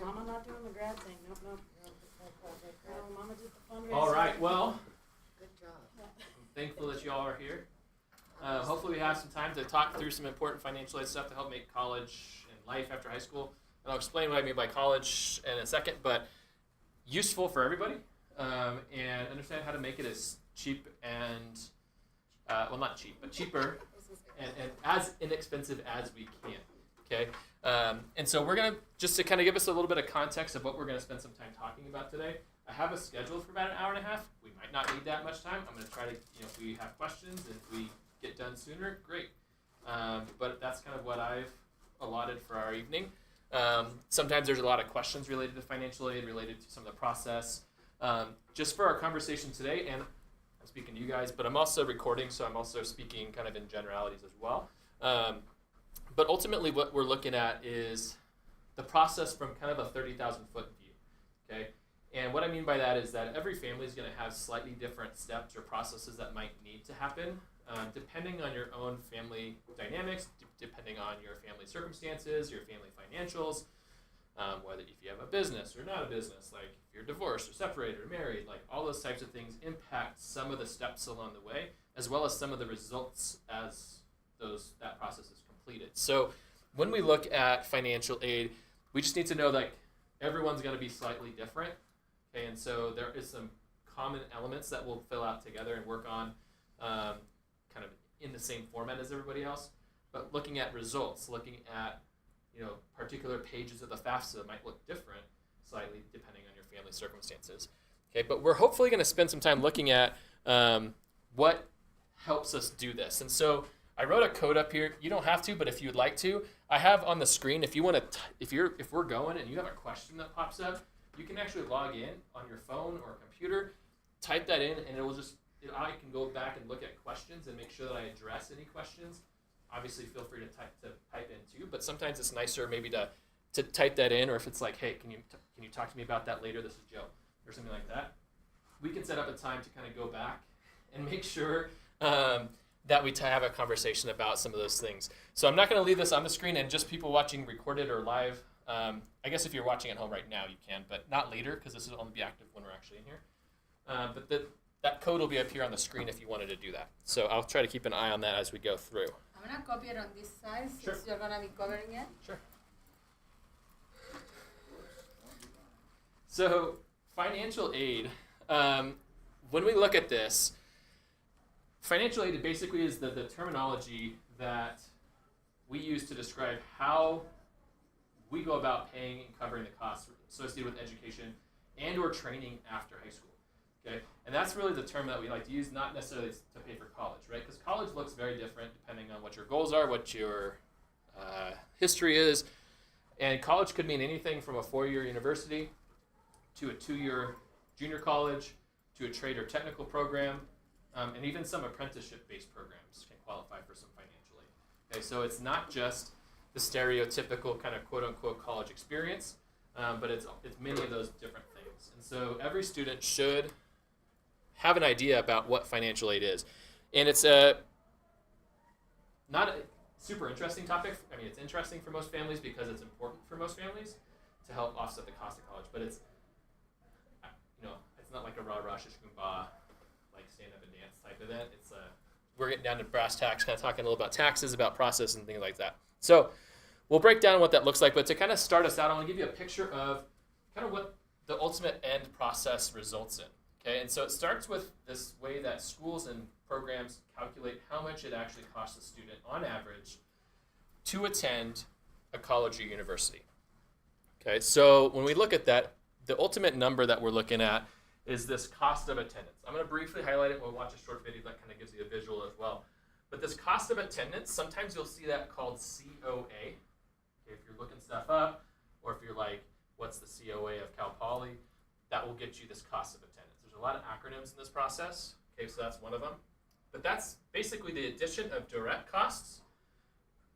Mama not doing the grad thing. Nope. No, Mama did the fundraiser. All right, well, Good job. I'm thankful that you all are here. Hopefully we have some time to talk through some important financial aid stuff to help make college and life after high school. And I'll explain what I mean by college in a second, but useful for everybody, and understand how to make it as cheap and, well, not cheap, but cheaper and as inexpensive as we can, okay? And so we're going to, just to kind of give us a little bit of context of what we're going to spend some time talking about today, I have a schedule for about an hour and a half. We might not need that much time. I'm going to try to, if we have questions, if we get done sooner, great. But that's kind of what I've allotted for our evening. Sometimes there's a lot of questions related to financial aid, related to some of the process. Just for our conversation today, and I'm speaking to you guys, but I'm also recording, so I'm also speaking kind of in generalities as well. But ultimately what we're looking at is the process from kind of a 30,000 foot view, okay? And what I mean by that is that every family is going to have slightly different steps or processes that might need to happen, depending on your own family dynamics, depending on your family circumstances, your family financials, whether if you have a business or not a business, like if you're divorced or separated or married, like all those types of things impact some of the steps along the way, as well as some of the results as that process is completed. So when we look at financial aid, we just need to know that everyone's going to be slightly different. Okay, and so there is some common elements that we'll fill out together and work on kind of in the same format as everybody else, but looking at results, looking at particular pages of the FAFSA might look different slightly depending on your family circumstances. Okay, but we're hopefully going to spend some time looking at what helps us do this. And so I wrote a code up here. You don't have to, but if you'd like to, I have on the screen. If you want to, if we're going and you have a question that pops up, you can actually log in on your phone or computer, type that in, and I can go back and look at questions and make sure that I address any questions. Obviously, feel free to type in too, but sometimes it's nicer maybe to type that in, or if it's like, hey, can you talk to me about that later? This is Joe, or something like that. We can set up a time to kind of go back and make sure that we have a conversation about some of those things. So I'm not going to leave this on the screen, and just people watching recorded or live. I guess if you're watching at home right now, you can, but not later, because this will only be active when we're actually in here. But that code will be up here on the screen if you wanted to do that. So I'll try to keep an eye on that as we go through. I'm going to copy it on this side Sure. since you're going to be covering it. Sure. So financial aid, when we look at this, financial aid basically is the terminology that we use to describe how we go about paying and covering the costs associated with education and or training after high school. Okay, and that's really the term that we like to use, not necessarily to pay for college, right? Because college looks very different depending on what your goals are, what your history is. And college could mean anything from a 4-year university to a 2-year junior college to a trade or technical program, and even some apprenticeship-based programs can qualify for some financial aid. Okay, so it's not just the stereotypical kind of quote-unquote college experience, but it's many of those different things. And so every student should have an idea about what financial aid is. And it's not a super interesting topic. I mean, it's interesting for most families because it's important for most families to help offset the cost of college. But it's not like a rah-rah shishkumbah, like stand-up and dance type event. It's we're getting down to brass tacks, kind of talking a little about taxes, about process, and things like that. So we'll break down what that looks like. But to kind of start us out, I want to give you a picture of kind of what the ultimate end process results in. Okay, and so it starts with this way that schools and programs calculate how much it actually costs a student on average to attend a college or university. Okay, so when we look at that, the ultimate number that we're looking at is this cost of attendance. I'm going to briefly highlight it. We'll watch a short video that kind of gives you a visual as well. But this cost of attendance, sometimes you'll see that called COA. Okay, if you're looking stuff up, or if you're like, what's the COA of Cal Poly? That will get you this cost of attendance. There's a lot of acronyms in this process. Okay, so that's one of them. But that's basically the addition of direct costs.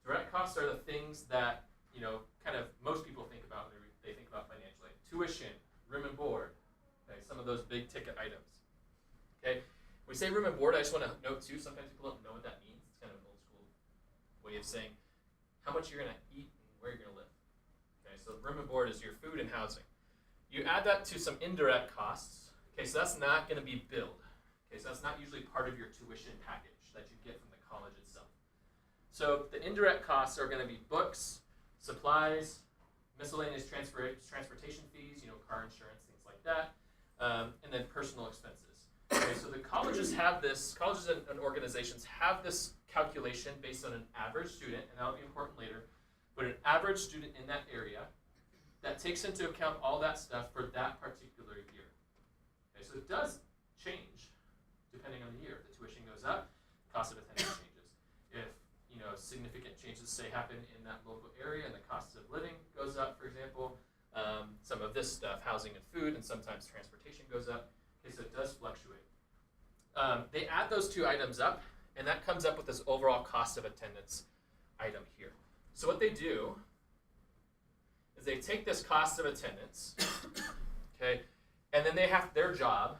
Direct costs are the things that, kind of most people think about when they think about financial aid. Tuition, room and board, okay, some of those big ticket items. Okay, when we say room and board, I just want to note too, sometimes people don't know what that means. It's kind of an old school way of saying how much you're going to eat and where you're going to live. Okay, so So room and board is your food and housing. You add that to some indirect costs. Okay, so that's not going to be billed. Okay, so that's not usually part of your tuition package that you get from the college itself. So the indirect costs are going to be books, supplies, miscellaneous transportation fees, car insurance, things like that, and then personal expenses. Okay, so the colleges and organizations have this calculation based on an average student, and that'll be important later, but an average student in that area that takes into account all that stuff for that particular year. Okay, so it does change depending on the year. If the tuition goes up, cost of attendance changes. If significant changes say happen in that local area and the cost of living goes up, for example, some of this stuff, housing and food, and sometimes transportation goes up. Okay, so it does fluctuate. They add those two items up, and that comes up with this overall cost of attendance item here. So what they do is they take this cost of attendance, okay, and then their job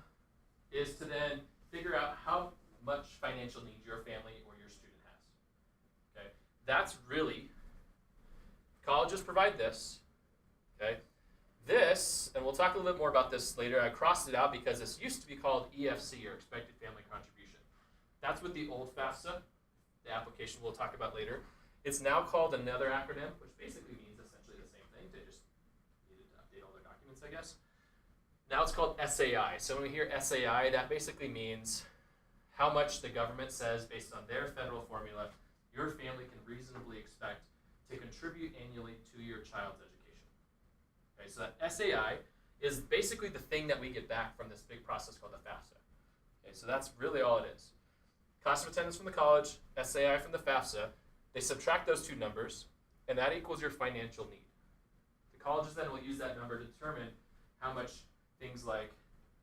is to then figure out how much financial need your family or your student has. Okay, that's really, colleges provide this, okay. This, and we'll talk a little bit more about this later, I crossed it out because this used to be called EFC, or Expected Family Contribution. That's what the old FAFSA, the application we'll talk about later. It's now called another acronym, which basically means essentially the same thing. They just needed to update all their documents, I guess. Now it's called SAI. So when we hear SAI, that basically means how much the government says, based on their federal formula, your family can reasonably expect to contribute annually to your child's education. Okay, so that SAI is basically the thing that we get back from this big process called the FAFSA. Okay, so that's really all it is. Cost of attendance from the college, SAI from the FAFSA. They subtract those two numbers, and that equals your financial need. The colleges then will use that number to determine how much things like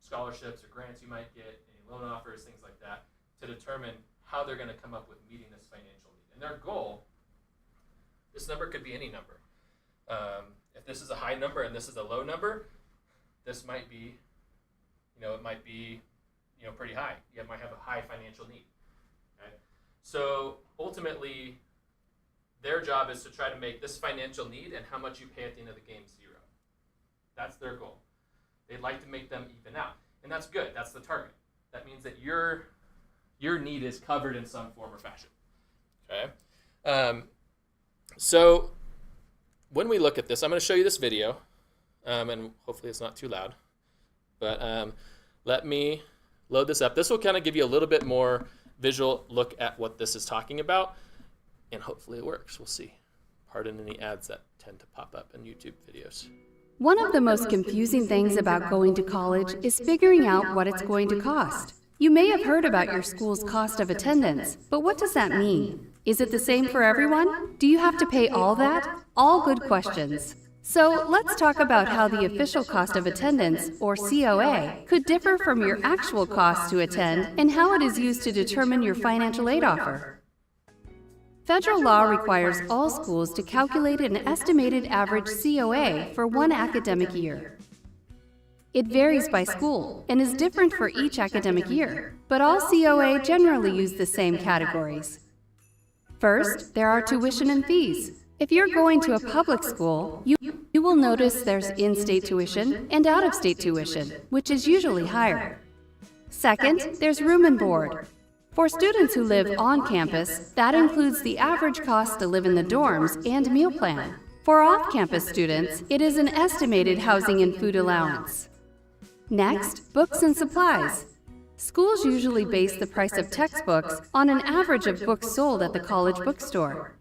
scholarships or grants you might get, any loan offers, things like that, to determine how they're going to come up with meeting this financial need. And their goal, this number could be any number. If this is a high number and this is a low number, this might be, it might be, pretty high. You might have a high financial need. Okay? So ultimately, their job is to try to make this financial need and how much you pay at the end of the game zero. That's their goal. They'd like to make them even out, and that's good. That's the target. That means that your need is covered in some form or fashion. Okay. So when we look at this, I'm going to show you this video, and hopefully it's not too loud, but let me load this up. This will kind of give you a little bit more visual look at what this is talking about, and hopefully it works. We'll see. Pardon any ads that tend to pop up in YouTube videos. One of the most confusing things about going to college is figuring out what it's going to cost. You may have heard about your school's cost of attendance, but what does that mean? Is it the same for everyone? Do you have to pay all that? All good questions. So let's talk about how the official cost of attendance, or COA, could differ from your actual cost to attend and how it is used to determine your financial aid offer. Federal law requires all schools to calculate an estimated average COA for one academic year. It varies by school and is different for each academic year, but all COA generally use the same categories. First, there are tuition and fees. If you're going to a public school, you will notice there's in-state tuition and out-of-state tuition, which is usually higher. Second, there's room and board. For students who live on campus, that includes the average cost to live in the dorms and meal plan. For off-campus students, it is an estimated housing and food allowance. Next, books and supplies. Schools usually base the price of textbooks on an average of books sold at the college bookstore.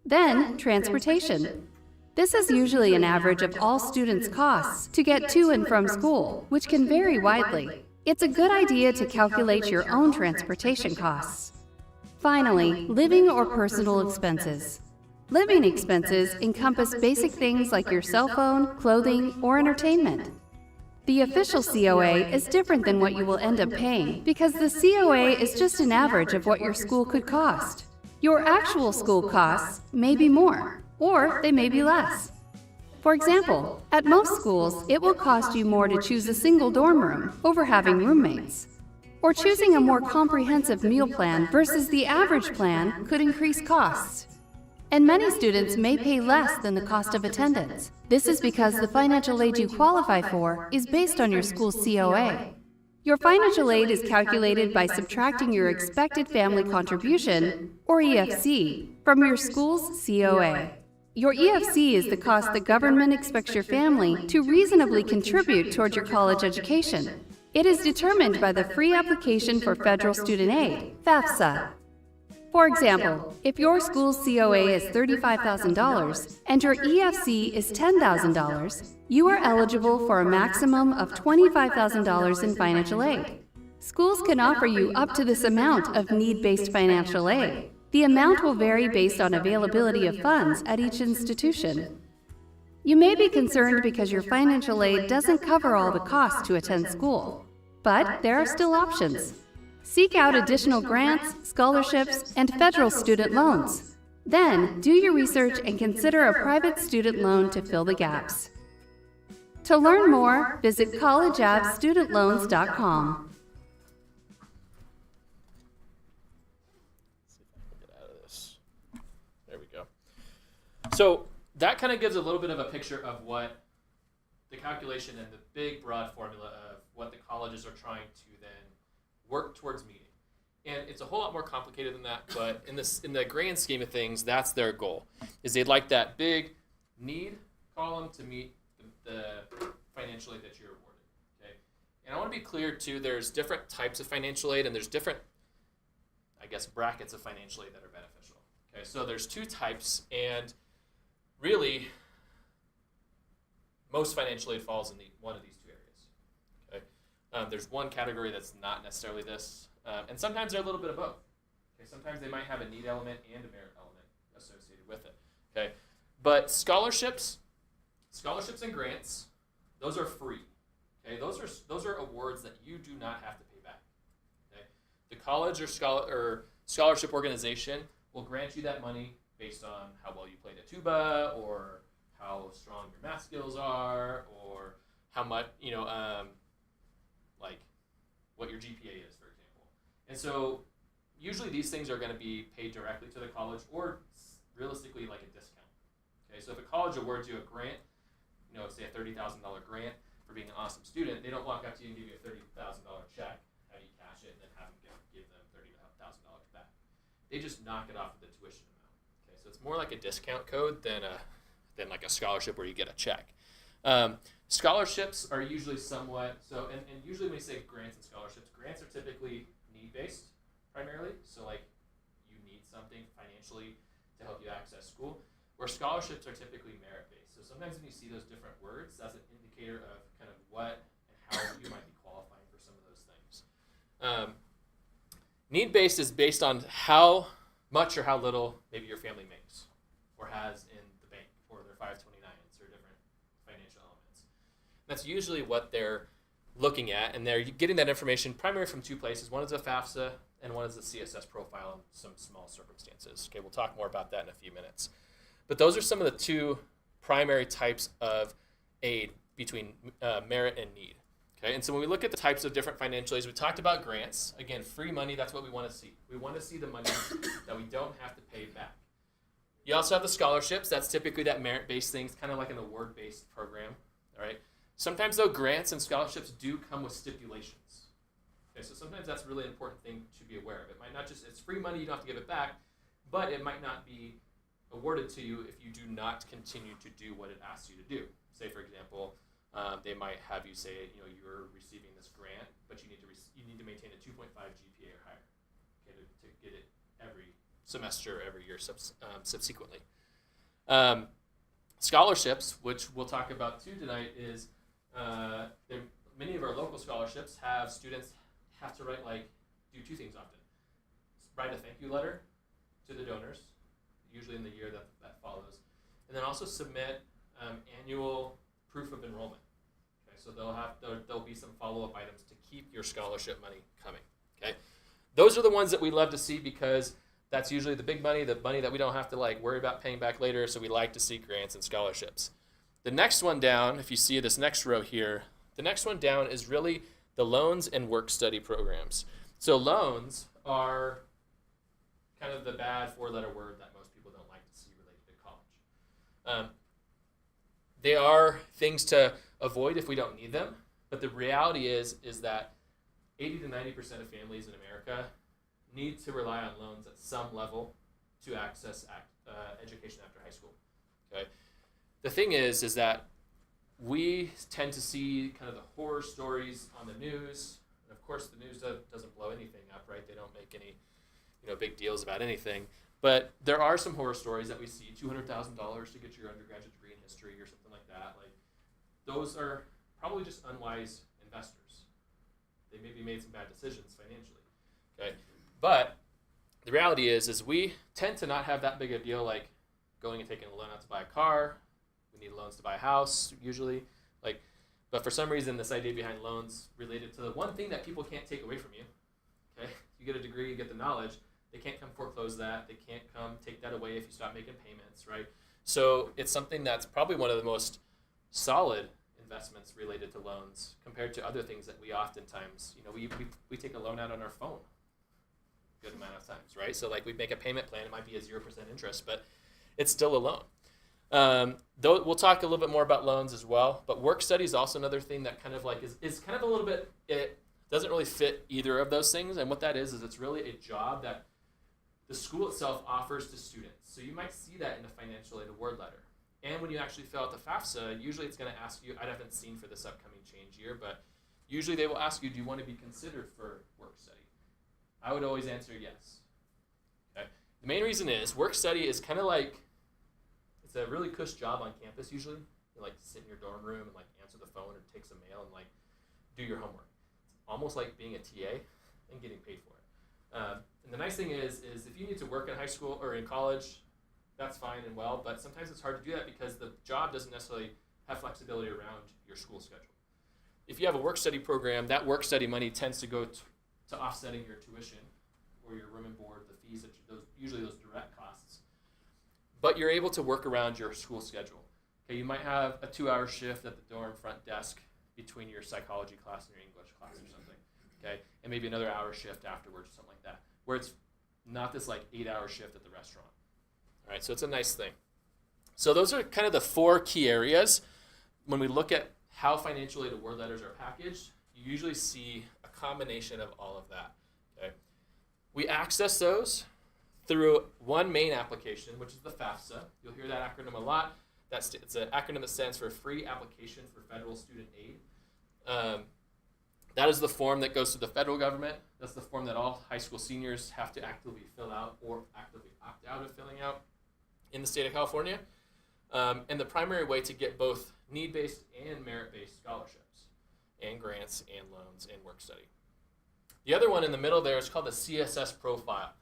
Then, transportation. This is usually an average of all students' costs to get to and from school, which can vary widely. It's a good idea to calculate your own transportation costs. Finally, living or personal expenses. Living expenses encompass basic things like your cell phone, clothing, or entertainment. The official COA is different than what you will end up paying because the COA is just an average of what your school could cost. Your actual school costs may be more, or they may be less. For example, at most schools, it will cost you more to choose a single dorm room over having roommates. Or choosing a more comprehensive meal plan versus the average plan could increase costs. and many students may pay less than the cost of attendance. This is because the financial aid you qualify for is based on your school's COA. Your financial aid is calculated by subtracting your expected family contribution, or EFC, from your school's COA. Your EFC is the cost the government expects your family to reasonably contribute toward your college education. It is determined by the Free Application for Federal Student Aid, FAFSA. For example, if your school's COA is $35,000 and your EFC is $10,000, you are eligible for a maximum of $25,000 in financial aid. Schools can offer you up to this amount of need-based financial aid. The amount will vary based on availability of funds at each institution. You may be concerned because your financial aid doesn't cover all the costs to attend school, but there are still options. Seek out additional grants, scholarships, and federal student loans. Then, do your research and consider a private student loan to fill the gaps. To learn more, visit collegeavstudentloans.com. See if I can get out of this. There we go. So that kind of gives a little bit of a picture of what the calculation and the big broad formula of what the colleges are trying to then work towards meeting. And it's a whole lot more complicated than that, but in the grand scheme of things, that's their goal, is they'd like that big need column to meet the financial aid that you're awarded. Okay? And I want to be clear too, there's different types of financial aid and there's different, I guess, brackets of financial aid that are beneficial. Okay, so there's two types, and really most financial aid falls in one of these two areas. Okay? There's one category that's not necessarily this, and sometimes they're a little bit of both. Okay? Sometimes they might have a need element and a merit element associated with it. Okay? But scholarships and grants, those are free. Okay? Those are awards that you do not have to pay back. Okay? The college or scholarship organization will grant you that money based on how well you played a tuba, or how strong your math skills are, or how much, like what your GPA is, for example. And so usually these things are going to be paid directly to the college, or realistically like a discount. Okay, so if a college awards you a grant, say a $30,000 grant for being an awesome student, they don't walk up to you and give you a $30,000 check, have you cash it, and then have them give them $30,000 back. They just knock it off of the tuition amount. Okay, so it's more like a discount code than like a scholarship where you get a check. Scholarships are usually somewhat, and usually when we say grants and scholarships, grants are typically need-based primarily, so like you need something financially to help you access school, where scholarships are typically merit-based. So sometimes when you see those different words, that's an indicator of kind of what and how you might be qualifying for some of those things. Need-based is based on how much or how little maybe your family makes or has in the bank, or their 529s or different financial elements. That's usually what they're looking at, and they're getting that information primarily from two places. One is a FAFSA, and one is the CSS profile in some small circumstances. Okay, we'll talk more about that in a few minutes. But those are some of the two primary types of aid between merit and need. Okay, and so when we look at the types of different financial aids, we talked about grants. Again, free money, that's what we want to see. We want to see the money that we don't have to pay back. You also have the scholarships. That's typically that merit-based thing. It's kind of like an award-based program. All right. Sometimes, though, grants and scholarships do come with stipulations. Okay, so sometimes that's a really important thing to be aware of. It might not just, it's free money, you don't have to give it back, but it might not be awarded to you if you do not continue to do what it asks you to do. Say, for example, they might have you say, you're receiving this grant, but you need to maintain a 2.5 GPA or higher, okay, to get it every semester, every year subsequently. Scholarships, which we'll talk about too tonight, is many of our local scholarships have students have to do two things often. Write a thank you letter to the donors, usually in the year that follows, and then also submit annual proof of enrollment. Okay, so there'll be some follow-up items to keep your scholarship money coming. Okay, those are the ones that we love to see because that's usually the big money, the money that we don't have to worry about paying back later. So we like to see grants and scholarships. The next one down, if you see this next row here, the next one down is really the loans and work study programs. So loans are kind of the bad four-letter word that most people don't like to see related They are things to avoid if we don't need them, but the reality is that 80 to 90% of families in America need to rely on loans at some level to access education after high school. Okay, the thing is that we tend to see kind of the horror stories on the news, and of course the news doesn't blow anything up, right? They don't make any big deals about anything. But there are some horror stories that we see, $200,000 to get your undergraduate degree in history or something like that. Like, those are probably just unwise investors. They maybe made some bad decisions financially. Okay, but the reality is we tend to not have that big a deal like going and taking a loan out to buy a car. We need loans to buy a house usually. But for some reason, this idea behind loans related to the one thing that people can't take away from you. Okay, you get a degree, you get the knowledge. They can't come foreclose that. They can't come take that away if you stop making payments, right? So it's something that's probably one of the most solid investments related to loans compared to other things that we oftentimes, we take a loan out on our phone a good amount of times, right? So like we make a payment plan, it might be a 0% interest, but it's still a loan. Though we'll talk a little bit more about loans as well, but work study is also another thing that kind of like is kind of a little bit, it doesn't really fit either of those things. And what that is it's really a job that the school itself offers to students. So you might see that in the financial aid award letter. And when you actually fill out the FAFSA, usually it's going to ask you, I haven't seen for this upcoming change year, but usually they will ask you, do you want to be considered for work study? I would always answer yes. Okay. The main reason is work study is kind of like, it's a really cush job on campus usually. You like sit in your dorm room and like answer the phone or take some mail and like do your homework. It's almost like being a TA and getting paid for it. And the nice thing is if you need to work in high school or in college, that's fine and well, but sometimes it's hard to do that because the job doesn't necessarily have flexibility around your school schedule. If you have a work study program, that work study money tends to go to offsetting your tuition or your room and board, the fees, usually those direct costs. But you're able to work around your school schedule. Okay, you might have a 2-hour shift at the dorm front desk between your psychology class and your English class or something. Okay, and maybe another hour shift afterwards or something like that, where it's not this like 8-hour shift at the restaurant. All right, so it's a nice thing. So those are kind of the 4 key areas. When we look at how financial aid award letters are packaged, you usually see a combination of all of that. Okay, we access those through one main application, which is the FAFSA. You'll hear that acronym a lot. It's an acronym that stands for Free Application for Federal Student Aid. That is the form that goes to the federal government. That's the form that all high school seniors have to actively fill out or actively opt out of filling out in the state of California. And the primary way to get both need-based and merit-based scholarships and grants and loans and work study. The other one in the middle there is called the CSS profile.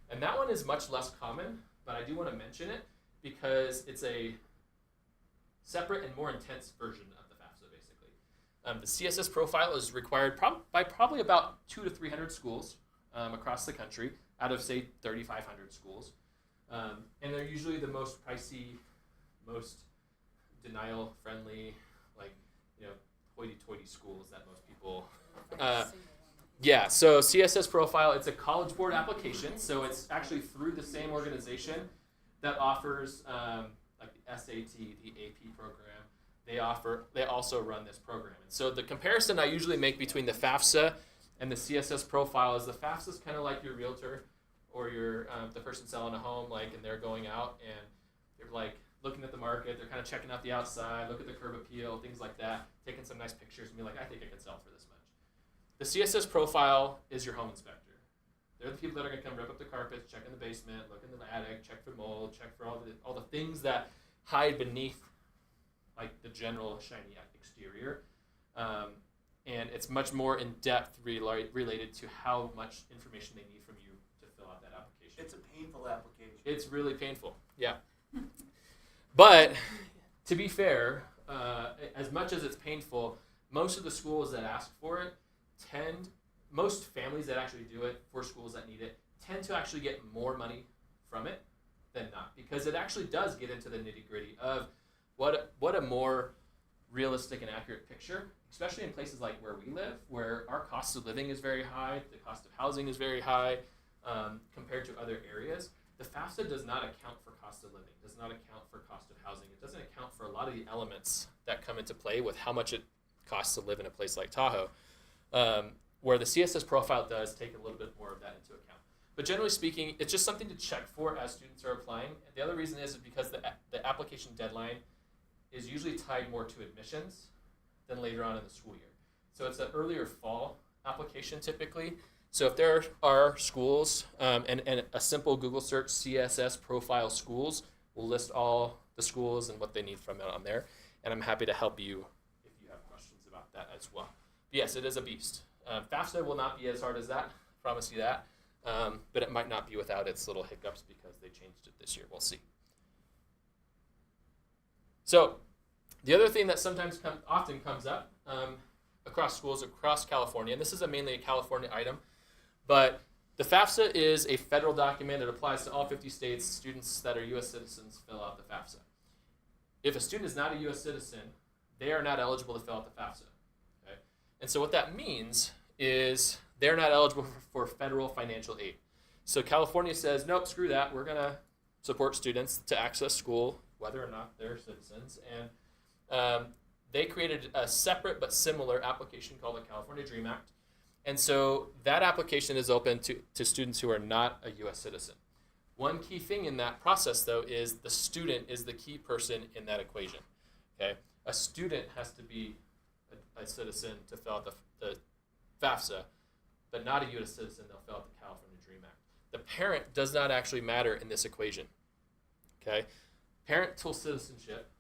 And that one is much less common, but I do want to mention it because it's a separate and more intense version of the FAFSA, basically. The CSS profile is required by probably about 200 to 300 schools across the country out of, say, 3,500 schools. And they're usually the most pricey, most denial-friendly, hoity-toity schools that most people... Yeah, so CSS profile, it's a College Board application, so it's actually through the same organization that offers like the SAT, the AP program. They also run this program. And so the comparison I usually make between the FAFSA and the CSS profile is the FAFSA is kind of like your realtor or your the person selling a home, and they're going out and they're looking at the market, they're kind of checking out the outside, look at the curb appeal, things like that, taking some nice pictures and be like, I think I could sell for this much. The CSS profile is your home inspector. They're the people that are going to come rip up the carpets, check in the basement, look in the attic, check for mold, check for all the things that hide beneath the general shiny exterior. And it's much more in-depth related to how much information they need from you to fill out that application. It's a painful application. It's really painful, yeah. But to be fair, as much as it's painful, most of the schools that ask for it most families that actually do it for schools that need it tend to actually get more money from it than not, because it actually does get into the nitty-gritty of what a more realistic and accurate picture, especially in places like where we live, where our cost of living is very high, the cost of housing is very high compared to other areas. the FAFSA does not account for cost of living, does not account for cost of housing. It doesn't account for a lot of the elements that come into play with how much it costs to live in a place like Tahoe, where the CSS profile does take a little bit more of that into account. But generally speaking, it's just something to check for as students are applying. And the other reason is because the application deadline is usually tied more to admissions than later on in the school year. So it's an earlier fall application typically. So if there are schools, and a simple Google search, CSS profile schools, will list all the schools and what they need from it on there. And I'm happy to help you if you have questions about that as well. But yes, it is a beast. FAFSA will not be as hard as that, promise you that. But it might not be without its little hiccups because they changed it this year. We'll see. So the other thing that sometimes often comes up across schools across California, and this is mainly a California item, but the FAFSA is a federal document. It applies to all 50 states. Students that are U.S. citizens fill out the FAFSA. If a student is not a U.S. citizen, they are not eligible to fill out the FAFSA. Okay? And so what that means is they're not eligible for federal financial aid. So California says, nope, screw that. We're going to support students to access school, whether or not they're citizens. And they created a separate but similar application called the California DREAM Act. And so that application is open to students who are not a U.S. citizen. One key thing in that process, though, is the student is the key person in that equation. Okay, a student has to be a citizen to fill out the FAFSA, but not a U.S. citizen, they'll fill out the California DREAM Act. The parent does not actually matter in this equation. Okay, parental citizenship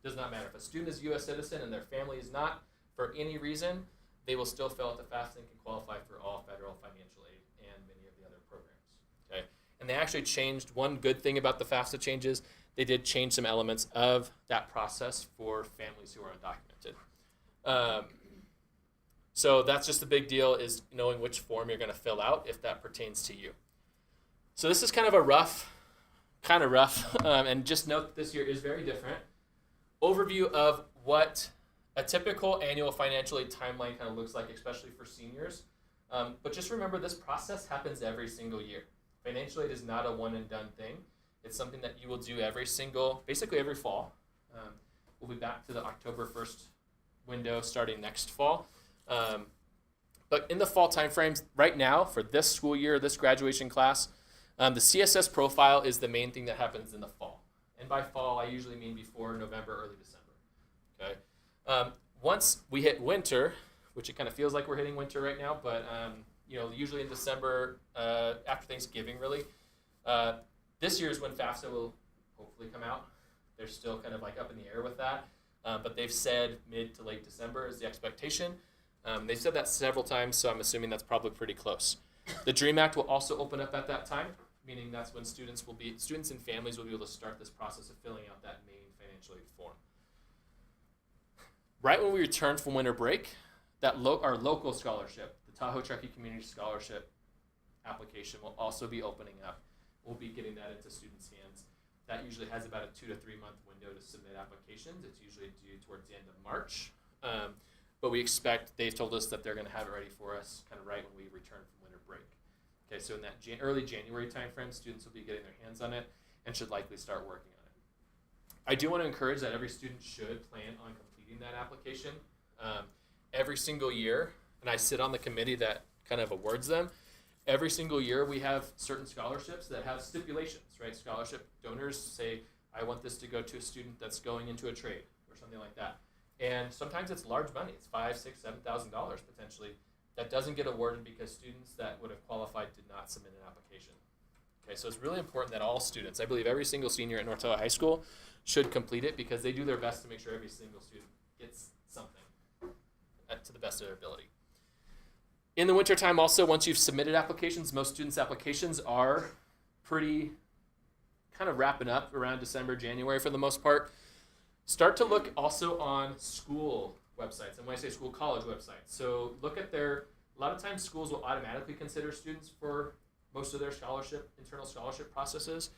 does not matter. If a student is a U.S. citizen and their family is not, for any reason, they will still fill out the FAFSA and can qualify for all federal financial aid and many of the other programs. Okay, and they actually changed one good thing about the FAFSA changes. They did change some elements of that process for families who are undocumented. So that's just the big deal, is knowing which form you're going to fill out if that pertains to you. So this is kind of rough, and just note that this year is very different. Overview of what a typical annual financial aid timeline kind of looks like, especially for seniors. But just remember, this process happens every single year. Financial aid is not a one and done thing. It's something that you will do basically every fall. We'll be back to the October 1st window starting next fall. But in the fall timeframes, right now, for this school year, this graduation class, the CSS profile is the main thing that happens in the fall. And by fall, I usually mean before November, early December. Okay. Once we hit winter, which it kind of feels like we're hitting winter right now, but usually in December, after Thanksgiving, really, this year is when FAFSA will hopefully come out. They're still kind of like up in the air with that, but they've said mid to late December is the expectation. They've said that several times, so I'm assuming that's probably pretty close. The DREAM Act will also open up at that time, meaning that's when students and families will be able to start this process of filling out that main financial aid form. Right when we return from winter break, our local scholarship, the Tahoe Truckee Community Scholarship application, will also be opening up. We'll be getting that into students' hands. That usually has about a 2 to 3 month window to submit applications. It's usually due towards the end of March. But we expect, they've told us that they're going to have it ready for us kind of right when we return from winter break. Okay, so in that early January timeframe, students will be getting their hands on it and should likely start working on it. I do want to encourage that every student should plan on completing that application every single year, and I sit on the committee that kind of awards them. Every single year we have certain scholarships that have stipulations, right? Scholarship donors say, I want this to go to a student that's going into a trade or something like that. And sometimes it's large money. It's $5,000, $6,000, $7,000 potentially. That doesn't get awarded because students that would have qualified did not submit an application. Okay, so it's really important that all students, I believe every single senior at North Tahoe High School, should complete it because they do their best to make sure every single student gets something to the best of their ability. In the wintertime also, once you've submitted applications, most students' applications are pretty kind of wrapping up around December, January for the most part. Start to look also on school websites, and when I say school, college websites. So look at a lot of times schools will automatically consider students for most of their internal scholarship processes.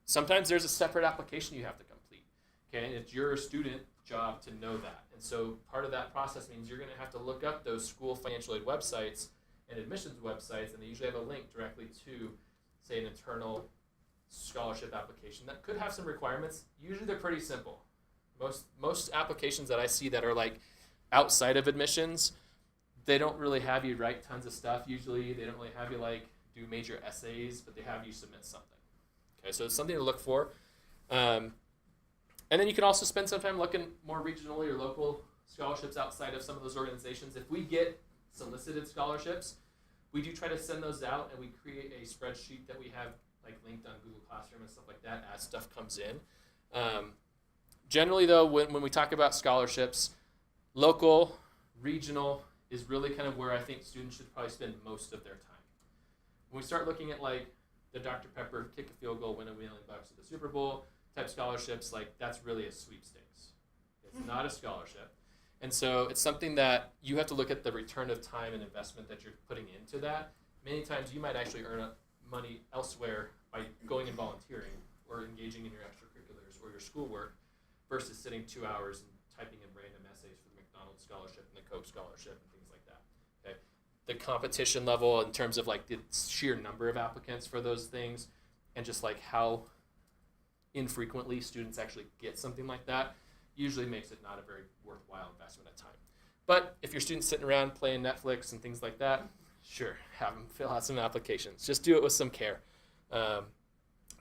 Sometimes there's a separate application you have to complete. Okay, and it's your student job to know that. And so part of that process means you're going to have to look up those school financial aid websites and admissions websites, and they usually have a link directly to say, an internal scholarship application that could have some requirements. Usually they're pretty simple. Most applications that I see that are like outside of admissions, they don't really have you write tons of stuff. Usually they don't really have you like do major essays, but they have you submit something. Okay, so it's something to look for. And then you can also spend some time looking more regionally or local scholarships outside of some of those organizations. If we get solicited scholarships, we do try to send those out, and we create a spreadsheet that we have like linked on Google Classroom and stuff like that as stuff comes in. Generally, though, when we talk about scholarships, local, regional is really kind of where I think students should probably spend most of their time. When we start looking at like the Dr. Pepper kick a field goal, win $1 million at the Super Bowl type scholarships, like that's really a sweepstakes. It's not a scholarship. And so it's something that you have to look at the return of time and investment that you're putting into that. Many times you might actually earn money elsewhere by going and volunteering or engaging in your extracurriculars or your schoolwork versus sitting 2 hours and typing in random essays for the McDonald's scholarship and the Coke scholarship and things like that. Okay, the competition level in terms of like the sheer number of applicants for those things and just like how infrequently students actually get something like that usually makes it not a very worthwhile investment of time. But if your student's sitting around playing Netflix and things like that, sure, have them fill out some applications. Just do it with some care.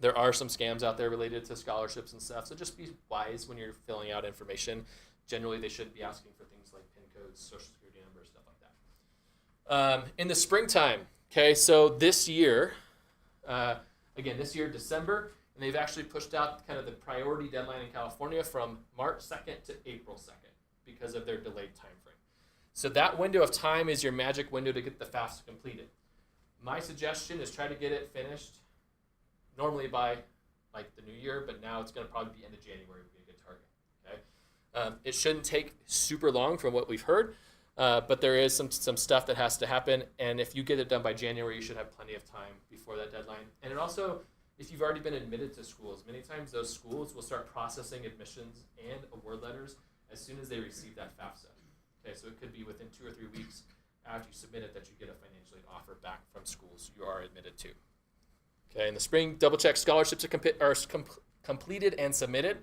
There are some scams out there related to scholarships and stuff, so just be wise when you're filling out information. Generally, they shouldn't be asking for things like PIN codes, social security numbers, stuff like that. In the springtime, okay, so this year, December, and they've actually pushed out kind of the priority deadline in California from March 2nd to April 2nd because of their delayed time frame. So that window of time is your magic window to get the FAFSA completed. My suggestion is try to get it finished normally by like the new year, but now it's going to probably be end of January would be a good target. Okay, it shouldn't take super long from what we've heard, but there is some stuff that has to happen, and if you get it done by January, you should have plenty of time before that deadline. And it also, if you've already been admitted to schools, many times those schools will start processing admissions and award letters as soon as they receive that FAFSA. Okay, so it could be within 2 or 3 weeks after you submit it that you get a financial aid offer back from schools you are admitted to. Okay, in the spring, double-check scholarships are completed and submitted.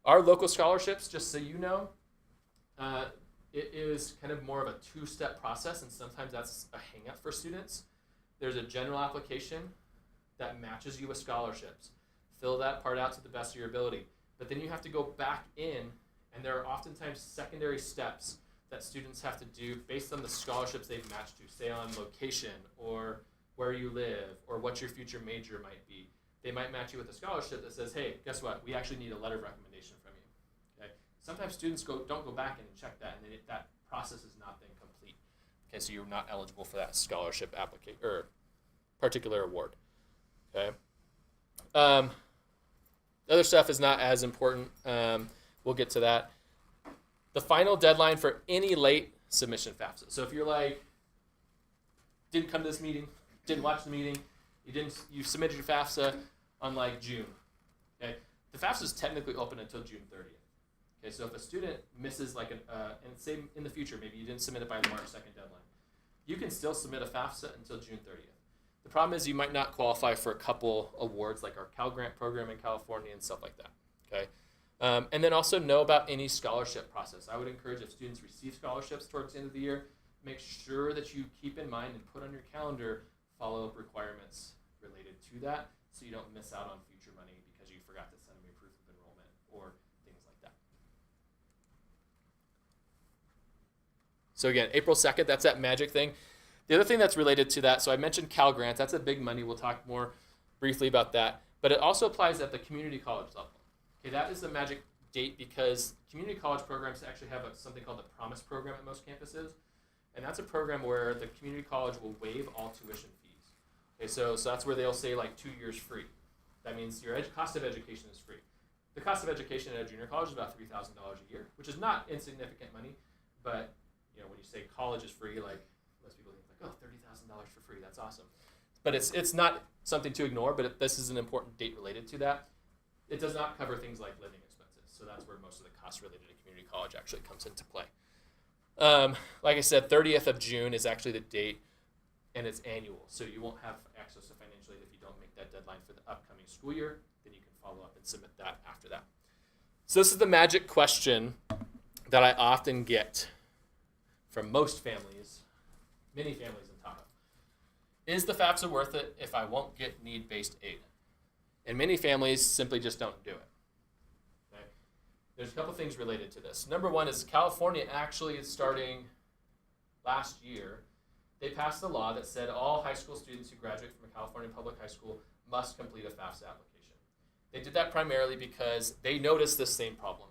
Our local scholarships, just so you know, it is kind of more of a two-step process, and sometimes that's a hang-up for students. There's a general application that matches you with scholarships. Fill that part out to the best of your ability. But then you have to go back in, and there are oftentimes secondary steps that students have to do based on the scholarships they've matched to, say on location or where you live or what your future major might be. They might match you with a scholarship that says, hey, guess what? We actually need a letter of recommendation from you. Okay. Sometimes students don't go back and check that, and that process is not then complete. Okay, so you're not eligible for that scholarship application or particular award. Okay. Other stuff is not as important. We'll get to that. The final deadline for any late submission FAFSA. So if you're like, didn't come to this meeting, didn't watch the meeting, you submitted your FAFSA on like June. Okay, the FAFSA is technically open until June 30th. Okay, so if a student misses like and say in the future, maybe you didn't submit it by the March 2nd deadline, you can still submit a FAFSA until June 30th. The problem is you might not qualify for a couple awards like our Cal Grant program in California and stuff like that. Okay, and then also know about any scholarship process. I would encourage if students receive scholarships towards the end of the year, make sure that you keep in mind and put on your calendar follow-up requirements related to that so you don't miss out on future money because you forgot to send them your proof of enrollment or things like that. So again, April 2nd, that's that magic thing. The other thing that's related to that, so I mentioned Cal Grant, that's a big money. We'll talk more briefly about that. But it also applies at the community college level. Okay, that is the magic date because community college programs actually have something called the Promise program at most campuses. And that's a program where the community college will waive all tuition fees. Okay, so that's where they'll say like 2 years free. That means your cost of education is free. The cost of education at a junior college is about $3,000 a year, which is not insignificant money. But you know, when you say college is free, like most people think like, oh, $30,000 for free, that's awesome. But it's not something to ignore. But this is an important date related to that. It does not cover things like living expenses. So that's where most of the costs related to community college actually comes into play. Like I said, 30th of June is actually the date, and it's annual, so you won't have access to financial financially aid if you don't make that deadline for the upcoming school year. Then you can follow up and submit that after that. So this is the magic question that I often get from most families, many families in Tahoe. Is the FAFSA worth it if I won't get need-based aid? And many families simply just don't do it. Okay? There's a couple things related to this. Number one is California actually is starting last year. They passed a law that said all high school students who graduate from a California public high school must complete a FAFSA application. They did that primarily because they noticed this same problem.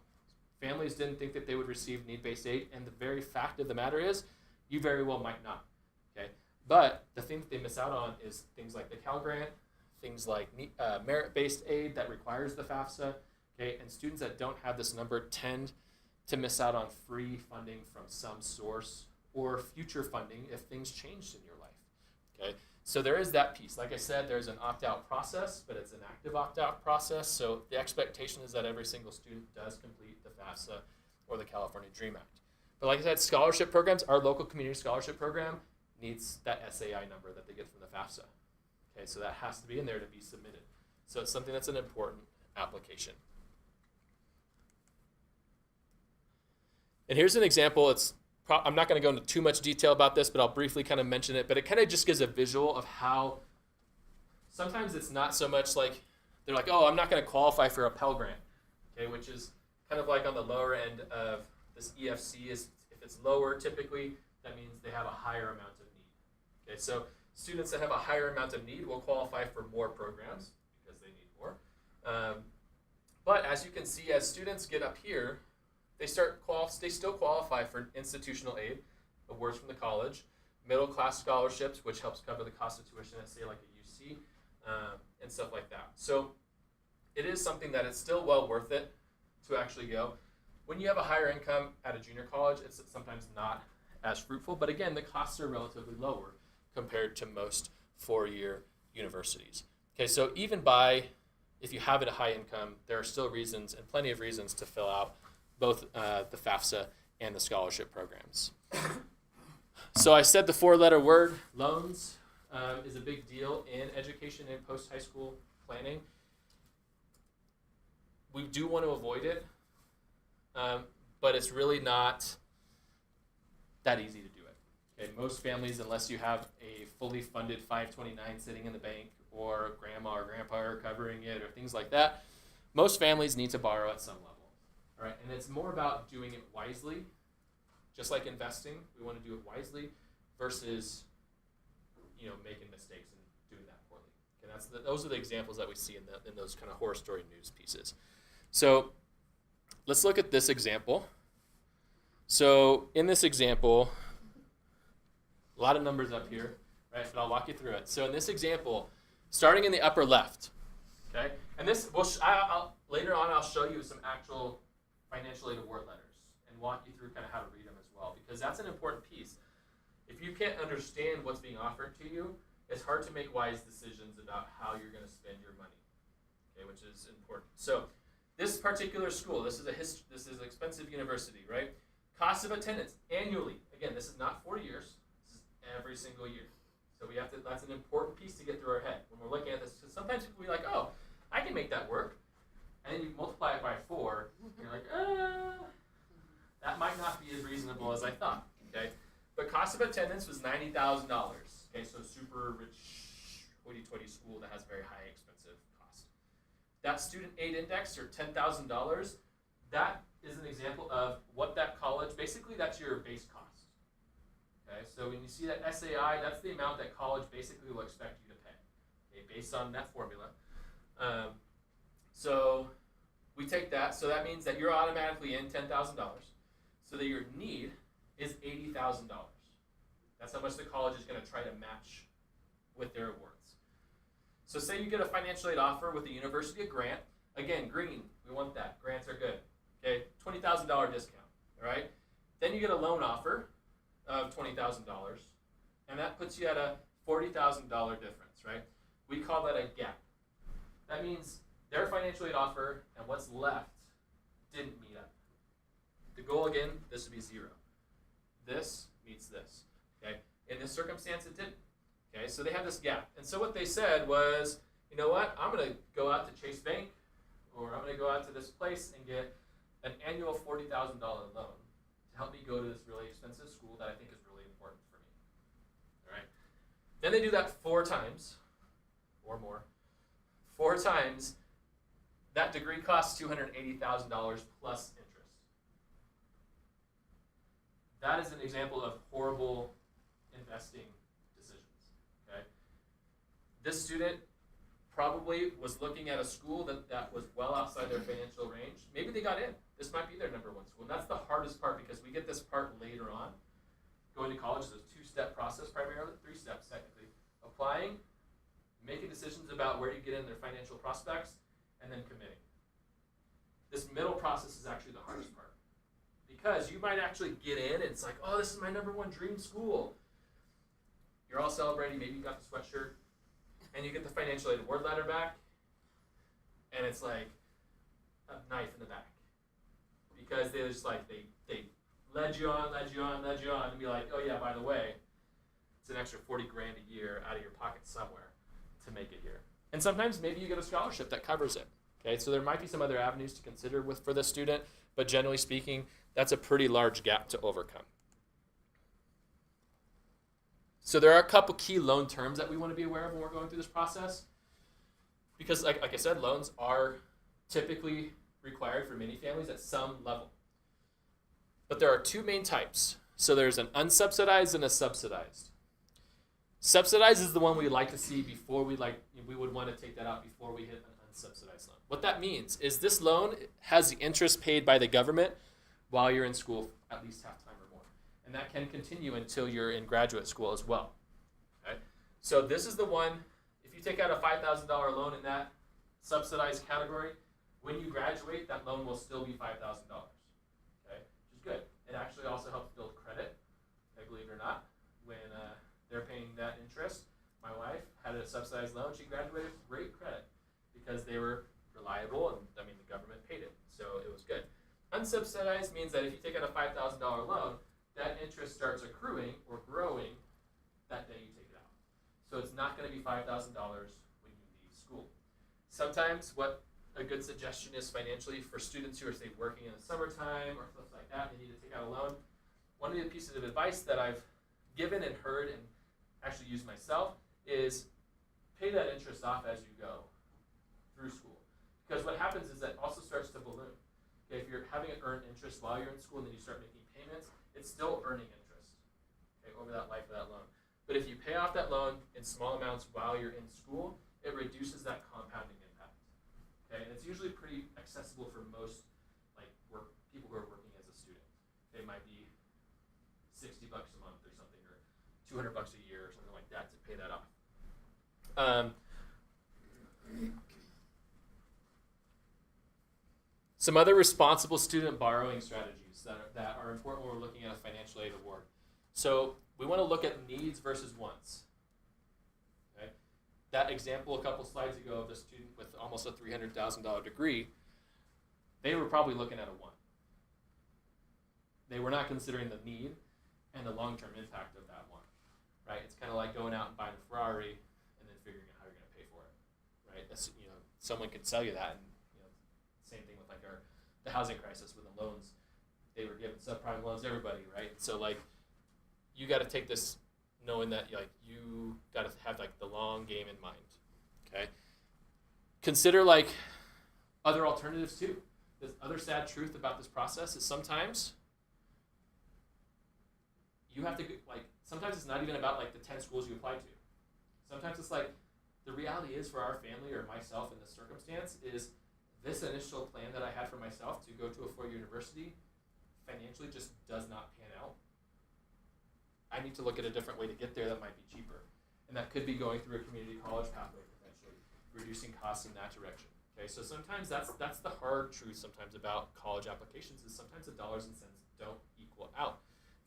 Families didn't think that they would receive need-based aid, and the very fact of the matter is, you very well might not. Okay, but the thing that they miss out on is things like the Cal Grant, things like merit-based aid that requires the FAFSA. Okay, and students that don't have this number tend to miss out on free funding from some source or future funding if things changed in your life. Okay, so there is that piece. Like I said, there's an opt-out process, but it's an active opt-out process. So the expectation is that every single student does complete the FAFSA or the California DREAM Act. But like I said, scholarship programs, our local community scholarship program needs that SAI number that they get from the FAFSA. Okay, so that has to be in there to be submitted. So it's something that's an important application. And here's an example. I'm not going to go into too much detail about this, but I'll briefly kind of mention it. But it kind of just gives a visual of how sometimes it's not so much like they're like, oh, I'm not going to qualify for a Pell Grant, okay, which is kind of like on the lower end of this EFC. Is if it's lower, typically that means they have a higher amount of need. Okay, so students that have a higher amount of need will qualify for more programs because they need more. But as you can see, as students get up here, they still qualify for institutional aid, awards from the college, middle class scholarships, which helps cover the cost of tuition at, say, like a UC, and stuff like that. So it is something that it's still well worth it to actually go. When you have a higher income at a junior college, it's sometimes not as fruitful, but again, the costs are relatively lower compared to most four-year universities. Okay, so even if you have a high income, there are still reasons and plenty of reasons to fill out both the FAFSA and the scholarship programs. So I said the four-letter word, loans, is a big deal in education and post-high school planning. We do want to avoid it, but it's really not that easy to do it. Okay, most families, unless you have a fully funded 529 sitting in the bank or grandma or grandpa are covering it or things like that, most families need to borrow at some level. All right, and it's more about doing it wisely, just like investing. We want to do it wisely versus, making mistakes and doing that poorly. Okay, those are the examples that we see in those kind of horror story news pieces. So let's look at this example. So in this example, a lot of numbers up here, right? But I'll walk you through it. So in this example, starting in the upper left, okay, and this later on I'll show you some actual financial aid award letters and walk you through kind of how to read them as well, because that's an important piece. If you can't understand what's being offered to you, it's hard to make wise decisions about how you're going to spend your money, okay, which is important. So this particular school, this is an expensive university, right? Cost of attendance annually. Again, this is not 4 years. This is every single year. So that's an important piece to get through our head when we're looking at this. Because sometimes people will be like, oh, I can make that work. And then you multiply it by 4, and you're like, that might not be as reasonable as I thought, okay? But cost of attendance was $90,000, okay? So super rich, hoity-toity school that has very high expensive cost. That student aid index, or $10,000, that is an example of what that college, basically that's your base cost, okay? So when you see that SAI, that's the amount that college basically will expect you to pay, okay, based on that formula. So we take that, so that means that you're automatically in $10,000, so that your need is $80,000. That's how much the college is going to try to match with their awards. So say you get a financial aid offer with the University of Grant. Again, green, we want that. Grants are good. Okay, $20,000 discount, all right? Then you get a loan offer of $20,000, and that puts you at a $40,000 difference, right? We call that a gap. That means their financial aid offer and what's left didn't meet up. The goal, again, this would be 0. This meets this, okay? In this circumstance, it didn't. Okay, so they have this gap. And so what they said was, you know what, I'm going to go out to Chase Bank, or I'm going to go out to this place and get an annual $40,000 loan to help me go to this really expensive school that I think is really important for me. All right. Then they do that 4 times or more. 4 times, that degree costs $280,000 plus interest. That is an example of horrible investing decisions. Okay. This student probably was looking at a school that was well outside their financial range. Maybe they got in. This might be their number 1 school. And that's the hardest part, because we get this part later on. Going to college is a 2-step process primarily, 3 steps technically. Applying, making decisions about where you get in their financial prospects, and then committing. This middle process is actually the hardest part, because you might actually get in and it's like, oh, this is my number 1 dream school. You're all celebrating, maybe you got the sweatshirt, and you get the financial aid award letter back, and it's like a knife in the back. Because they just like, they led you on, and be like, oh yeah, by the way, it's an extra $40,000 a year out of your pocket somewhere to make it here. And sometimes maybe you get a scholarship that covers it. Okay, so there might be some other avenues to consider for this student, but generally speaking, that's a pretty large gap to overcome. So there are a couple key loan terms that we want to be aware of when we're going through this process, because like I said, loans are typically required for many families at some level. But there are 2 main types. So there's an unsubsidized and a subsidized. Subsidized is the one we like to see before we would want to take that out before we hit an unsubsidized loan. What that means is this loan has the interest paid by the government while you're in school at least half time or more. And that can continue until you're in graduate school as well. Okay? So this is the one, if you take out a $5,000 loan in that subsidized category, when you graduate, that loan will still be $5,000. Okay? Which is good. It actually also helps build credit, believe it or not, when they're paying that interest. My wife had a subsidized loan. She graduated with great credit because they were reliable, and the government paid it, so it was good. Unsubsidized means that if you take out a $5,000 loan, that interest starts accruing or growing that day you take it out. So it's not going to be $5,000 when you leave school. Sometimes what a good suggestion is financially for students who are, say, working in the summertime or stuff like that, they need to take out a loan. One of the pieces of advice that I've given and heard and actually used myself is pay that interest off as you go through school. Because what happens is that also starts to balloon. Okay, if you're having an earned interest while you're in school and then you start making payments, it's still earning interest, okay, over that life of that loan. But if you pay off that loan in small amounts while you're in school, it reduces that compounding impact. Okay, and it's usually pretty accessible for most people who are working as a student. It might be $60 a month or something, or $200 a year or something like that to pay that off. Some other responsible student borrowing strategies that are important when we're looking at a financial aid award. So we want to look at needs versus wants. Okay? That example a couple slides ago of the student with almost a $300,000 degree, they were probably looking at a want. They were not considering the need and the long-term impact of that want. Right? It's kind of like going out and buying a Ferrari and then figuring out how you're going to pay for it. Right? That's, someone could sell you that, and same thing with the housing crisis with the loans. They were giving subprime loans to everybody, right? So you got to take this knowing that you got to have the long game in mind. Okay. Consider other alternatives too. The other sad truth about this process is sometimes you have to sometimes it's not even about the 10 schools you apply to. Sometimes it's the reality is for our family or myself in this circumstance is this initial plan that I had for myself to go to a 4-year university financially just does not pan out. I need to look at a different way to get there that might be cheaper. And that could be going through a community college pathway potentially, reducing costs in that direction. Okay, so sometimes that's the hard truth sometimes about college applications is sometimes the dollars and cents don't equal out.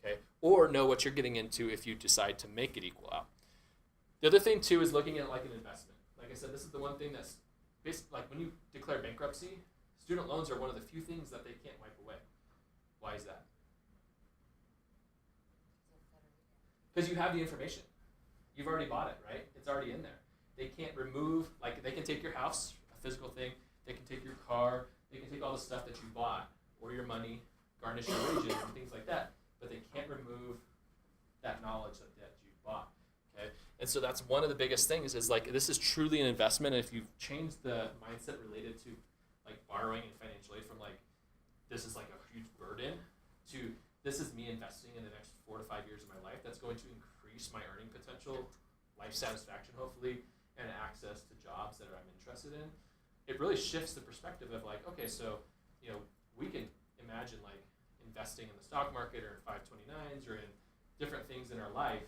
Okay, or know what you're getting into if you decide to make it equal out. The other thing too is looking at an investment. Like I said, this is the one thing that's when you declare bankruptcy, student loans are one of the few things that they can't wipe away. Why is that? Because you have the information. you've already bought it, right? It's already in there. They can't remove, like they can take your house, a physical thing, they can take your car, they can take all the stuff that you bought, or your money, garnish your wages and things like that, but they can't remove that knowledge that you bought, okay? And so that's one of the biggest things is like, this is truly an investment. And if you've changed the mindset related to like borrowing and financial aid from like, this is like a huge burden to this is me investing in the next 4 to 5 years of my life, that's going to increase my earning potential, life satisfaction hopefully, and access to jobs that I'm interested in. It really shifts the perspective of like, okay, so, you know, we can imagine like investing in the stock market or in 529s or in different things in our life,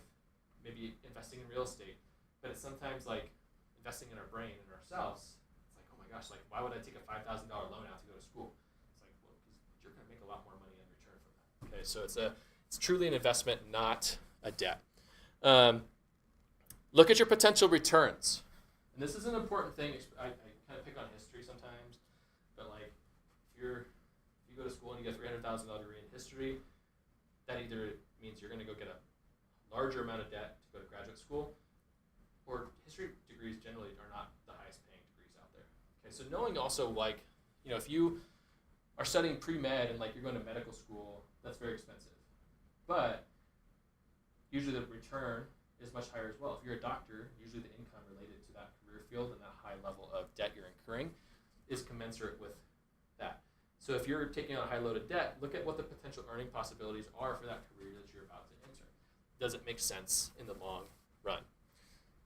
maybe investing in real estate, but it's sometimes like investing in our brain and ourselves. It's like, oh my gosh, like why would I take a $5,000 loan out to go to school? It's like, well, because you're going to make a lot more money in return from that. Okay, so it's truly an investment, not a debt. Look at your potential returns. And this is an important thing. I kind of pick on history sometimes, but like if you go to school and you get a $300,000 degree in history, that either means you're going to go get a larger amount of debt to go to graduate school, or history degrees generally are not the highest paying degrees out there. Okay, so knowing also like, you know, if you are studying pre-med and like you're going to medical school, that's very expensive. But usually the return is much higher as well. If you're a doctor, usually the income related to that career field and that high level of debt you're incurring is commensurate with that. So if you're taking on a high load of debt, look at what the potential earning possibilities are for that career that you're about to enter. Does it make sense in the long run?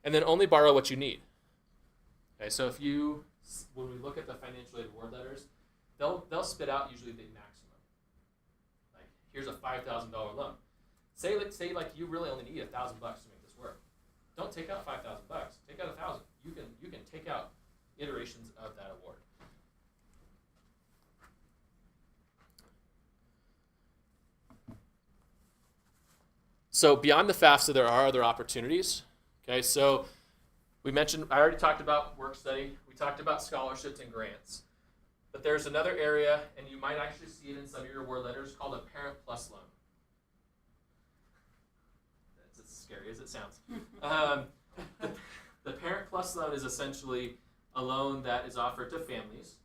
And then only borrow what you need. Okay, so when we look at the financial aid award letters, they'll spit out usually the maximum. Like here's a $5,000 loan. Say like you really only need $1,000 to make this work. Don't take out $5,000. Take out $1,000. You can take out iterations of that award. So beyond the FAFSA, there are other opportunities. Okay, so I already talked about work study. We talked about scholarships and grants. But there's another area, and you might actually see it in some of your award letters, called a Parent Plus loan. That's as scary as it sounds. The Parent Plus loan is essentially a loan that is offered to families,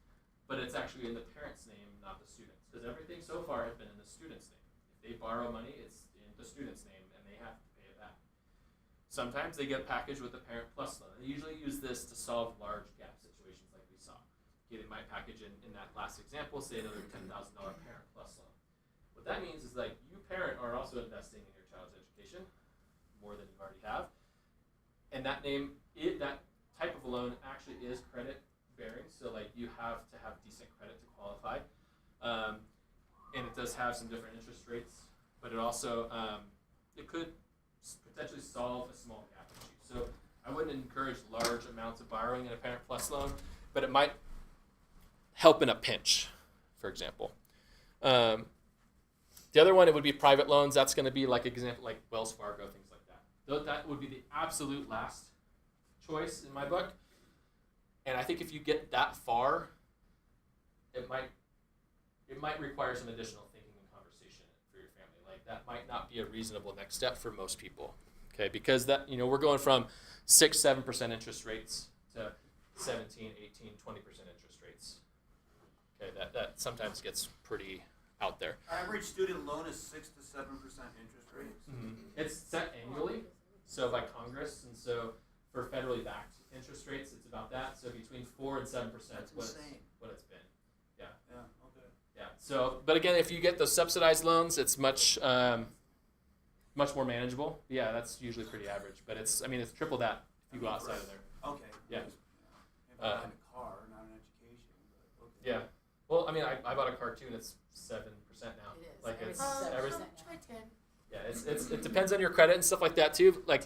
but it's actually in the parent's name, not the student's, because everything so far has been in the student's name. If they borrow money, it's in the student's name, and they have to pay it back. Sometimes they get packaged with a Parent Plus loan. They usually use this to solve large gap situations like we saw. Okay, they might package in that last example, say another $10,000 Parent Plus loan. What that means is like you parent are also investing in your child's education more than you already have. And that type of a loan actually is credit bearing. So like you have to have decent credit to qualify. And it does have some different interest rates, but it also, it could potentially solve a small gap issue. So I wouldn't encourage large amounts of borrowing in a Parent Plus loan, but it might help in a pinch, for example. The other one, it would be private loans. That's going to be like example, like Wells Fargo, things like that. That would be the absolute last choice in my book. And I think if you get that far, it might require some additional thinking and conversation for your family. Like that might not be a reasonable next step for most people. Okay, because that, we're going from 6-7% interest rates to 17, 18, 20% interest rates. Okay, that sometimes gets pretty out there. Average student loan is 6 to 7% interest rates. Mm-hmm. It's set annually, so by Congress, and so for federally backed interest rates, it's about that. So between 4 and 7%. That's insane. What it's been. Yeah. Yeah. Okay. Yeah. So, but again, if you get those subsidized loans, it's much more manageable. Yeah, that's usually pretty average. But it's triple that if you go outside of there. Okay. Yeah. If I buy a car, not an education. But okay. Yeah. Well, I bought a car too, and it's 7% now. It is. Like it's Everything's every, 7% now. yeah, it depends on your credit and stuff like that too. Like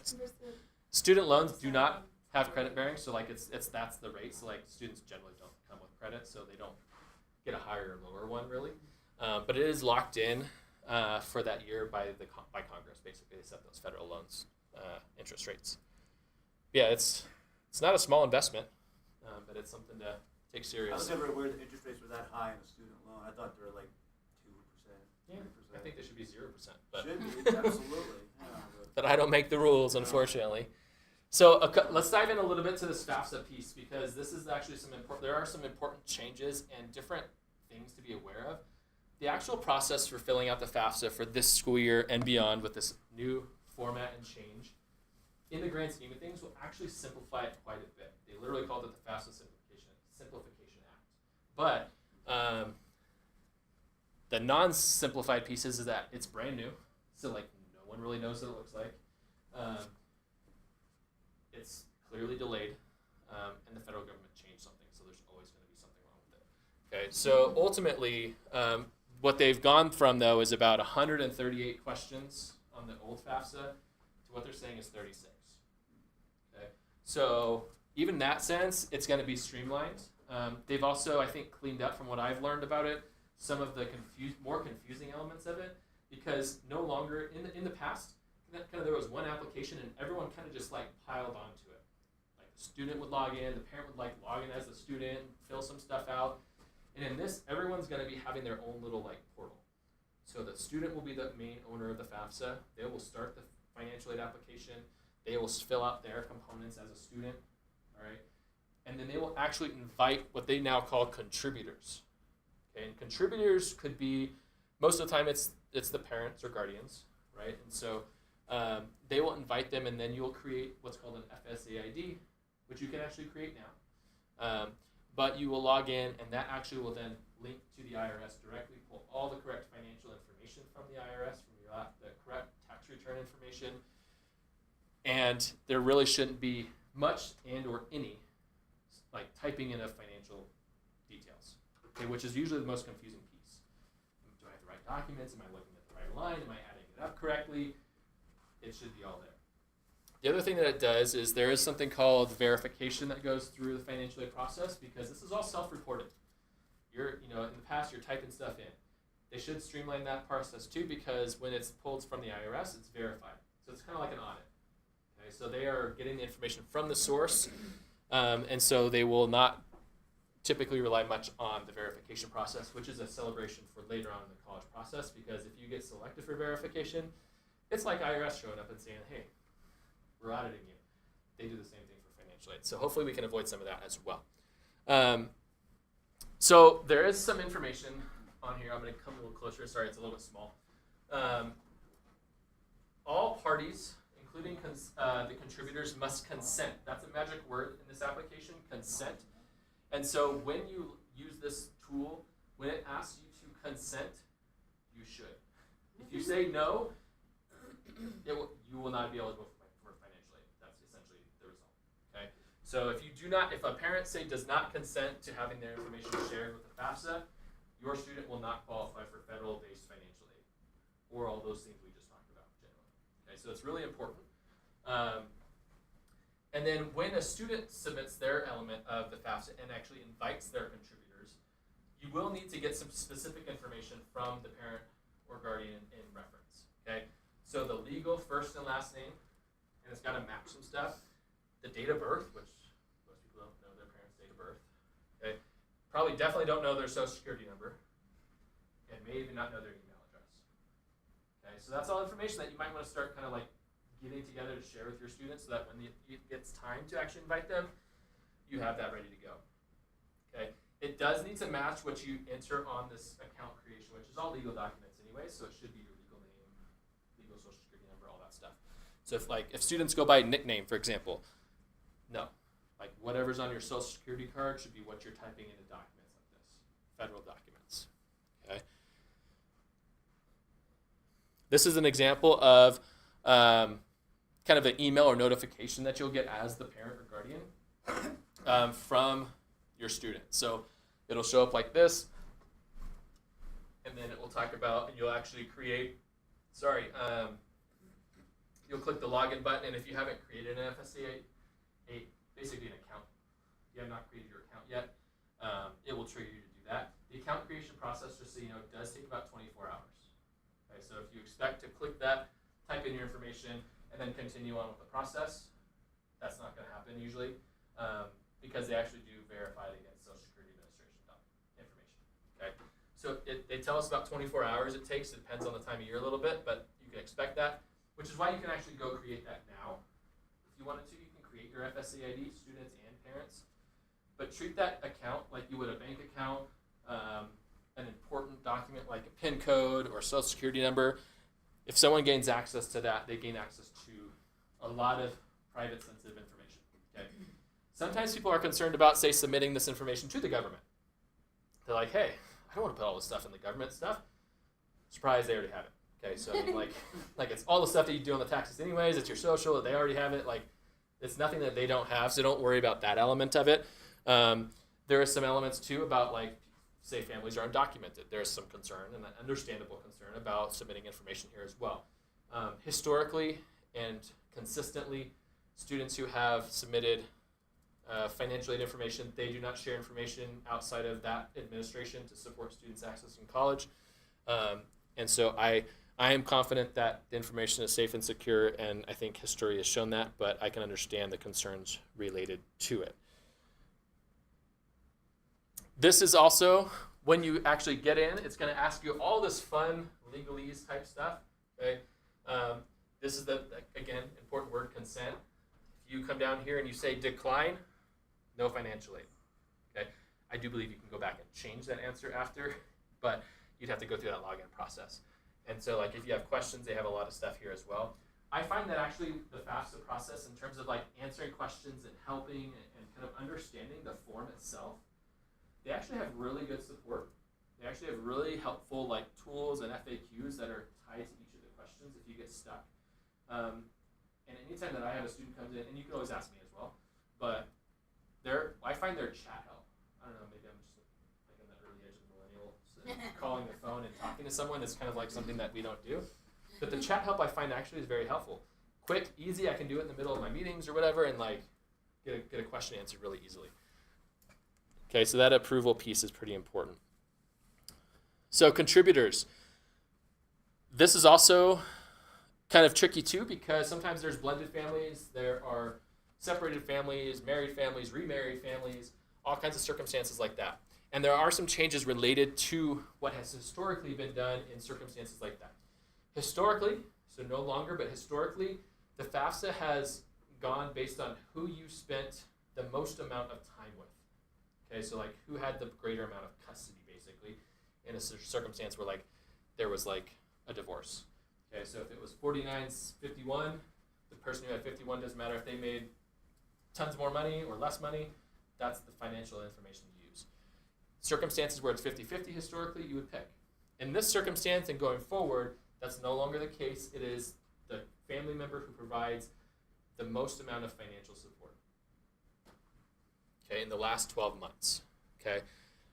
student loans do not have credit bearing, so like that's the rate. So like students generally don't come with credit, so they don't get a higher or lower one really. But it is locked in for that year by Congress. Basically, they set those federal loans interest rates. Yeah, it's not a small investment, but it's something to take serious. I was never aware the interest rates were that high in a student loan. I thought they were like 2%. Yeah, 3%. I think they should be 0%. But Should be, absolutely. Yeah, but I don't make the rules, unfortunately. So let's dive in a little bit to this FAFSA piece, because this is actually there are some important changes and different things to be aware of. The actual process for filling out the FAFSA for this school year and beyond with this new format and change, in the grand scheme of things, will actually simplify it quite a bit. They literally called it the FAFSA Simplification Act. But the non-simplified pieces is that it's brand new, so like no one really knows what it looks like. It's clearly delayed, and the federal government changed something, so there's always going to be something wrong with it. Okay, so ultimately, what they've gone from, though, is about 138 questions on the old FAFSA to what they're saying is 36. Okay, so even in that sense, it's going to be streamlined. They've also, I think, cleaned up, from what I've learned about it, some of the more confusing elements of it, because no longer, in the past, there was one application and everyone kind of just like piled onto it. Like the student would log in, the parent would like log in as a student, fill some stuff out. And in this, everyone's going to be having their own little like portal. So the student will be the main owner of the FAFSA. They will start the financial aid application. They will fill out their components as a student, all right? And then they will actually invite what they now call contributors. Okay, and contributors could be, most of the time it's the parents or guardians, right? And so they will invite them, and then you'll create what's called an FSAID, which you can actually create now. But you will log in, and that actually will then link to the IRS directly, pull all the correct financial information from the IRS, from the correct tax return information, and there really shouldn't be much and or any like typing in of financial details, okay, which is usually the most confusing piece. Do I have the right documents? Am I looking at the right line? Am I adding it up correctly? It should be all there. The other thing that it does is there is something called verification that goes through the financial aid process, because this is all self-reported. In the past, you're typing stuff in. They should streamline that process too, because when it's pulled from the IRS, it's verified. So it's kind of like an audit. Okay, so they are getting the information from the source, and so they will not typically rely much on the verification process, which is a celebration for later on in the college process, because if you get selected for verification, it's like IRS showing up and saying, hey, we're auditing you. They do the same thing for financial aid. So hopefully we can avoid some of that as well. So there is some information on here. I'm going to come a little closer. Sorry, it's a little bit small. All parties, including the contributors, must consent. That's a magic word in this application, consent. And so when you use this tool, when it asks you to consent, you should. If you say no, you will not be eligible for financial aid. That's essentially the result. Okay. So if a parent does not consent to having their information shared with the FAFSA, your student will not qualify for federal-based financial aid, or all those things we just talked about generally. Okay. So it's really important. And then when a student submits their element of the FAFSA and actually invites their contributors, you will need to get some specific information from the parent or guardian in reference. Okay. So the legal first and last name, and it's got to match some stuff. The date of birth, which most people don't know their parents' date of birth. Okay, definitely don't know their social security number, and may even not know their email address. Okay, so that's all information that you might want to start kind of like getting together to share with your students, so that when it gets time to actually invite them, you have that ready to go. Okay, it does need to match what you enter on this account creation, which is all legal documents anyway, so it should be your legal name, legal social security number, all that stuff. So if students go by nickname, for example, no. Like whatever's on your social security card should be what you're typing into documents like this, federal documents. Okay. This is an example of kind of an email or notification that you'll get as the parent or guardian from your student. So it'll show up like this, and then it will talk about, and you'll actually create, you'll click the login button, and if you haven't created an FSA, basically an account, if you have not created your account yet, it will trigger you to do that. The account creation process, just so you know, does take about 24 hours. Okay, so if you expect to click that, type in your information, and then continue on with the process, that's not going to happen usually, because they actually do verify it against Social Security Administration information. Okay, so they tell us about 24 hours it takes. It depends on the time of year a little bit, but you can expect that. which is why you can actually go create that now. If you wanted to, you can create your FSA ID, students and parents, but treat that account like you would a bank account, an important document like a PIN code or social security number. If someone gains access to that, they gain access to a lot of private sensitive information. Okay. Sometimes people are concerned about, say, submitting this information to the government. They're like, hey, I don't want to put all this stuff in the government stuff. Surprise, they already have it. Okay, so I mean, like it's all the stuff that you do on the taxes anyways. It's your social. They already have it. Like, it's nothing that they don't have, so don't worry about that element of it. There are some elements, too, about, like, say families are undocumented. There's some concern, and an understandable concern, about submitting information here as well. Historically and consistently, students who have submitted financial aid information, they do not share information outside of that administration to support students accessing college. And so I am confident that the information is safe and secure, and I think history has shown that, but I can understand the concerns related to it. This is also, when you actually get in, it's going to ask you all this fun legalese type stuff. Okay, this is the, again, important word, consent. If you come down here and you say decline, no financial aid. Okay, I do believe you can go back and change that answer after, but you'd have to go through that login process. And so, like, if you have questions, they have a lot of stuff here as well. I find that actually the FAFSA process, in terms of like answering questions and helping and kind of understanding the form itself, they actually have really good support. They actually have really helpful like tools and FAQs that are tied to each of the questions if you get stuck. And anytime that I have a student comes in, and you can always ask me as well, but I find their chat help. I don't know, maybe I'm just like on the early edge of the millennial, so calling the phone and talking to someone is kind of like something that we don't do. But the chat help I find actually is very helpful. Quick, easy, I can do it in the middle of my meetings or whatever, and like get a question answered really easily. Okay, so that approval piece is pretty important. So contributors. This is also kind of tricky too, because sometimes there's blended families, there are separated families, married families, remarried families, all kinds of circumstances like that. And there are some changes related to what has historically been done in circumstances like that. Historically, so no longer, but historically, the FAFSA has gone based on who you spent the most amount of time with. Okay, so like who had the greater amount of custody, basically, in a circumstance where like there was like a divorce. Okay, so if it was 49-51, the person who had 51, doesn't matter if they made tons more money or less money, that's the financial information you use. Circumstances where it's 50-50 historically, you would pick. In this circumstance and going forward, that's no longer the case. It is the family member who provides the most amount of financial support. Okay, in the last 12 months. Okay,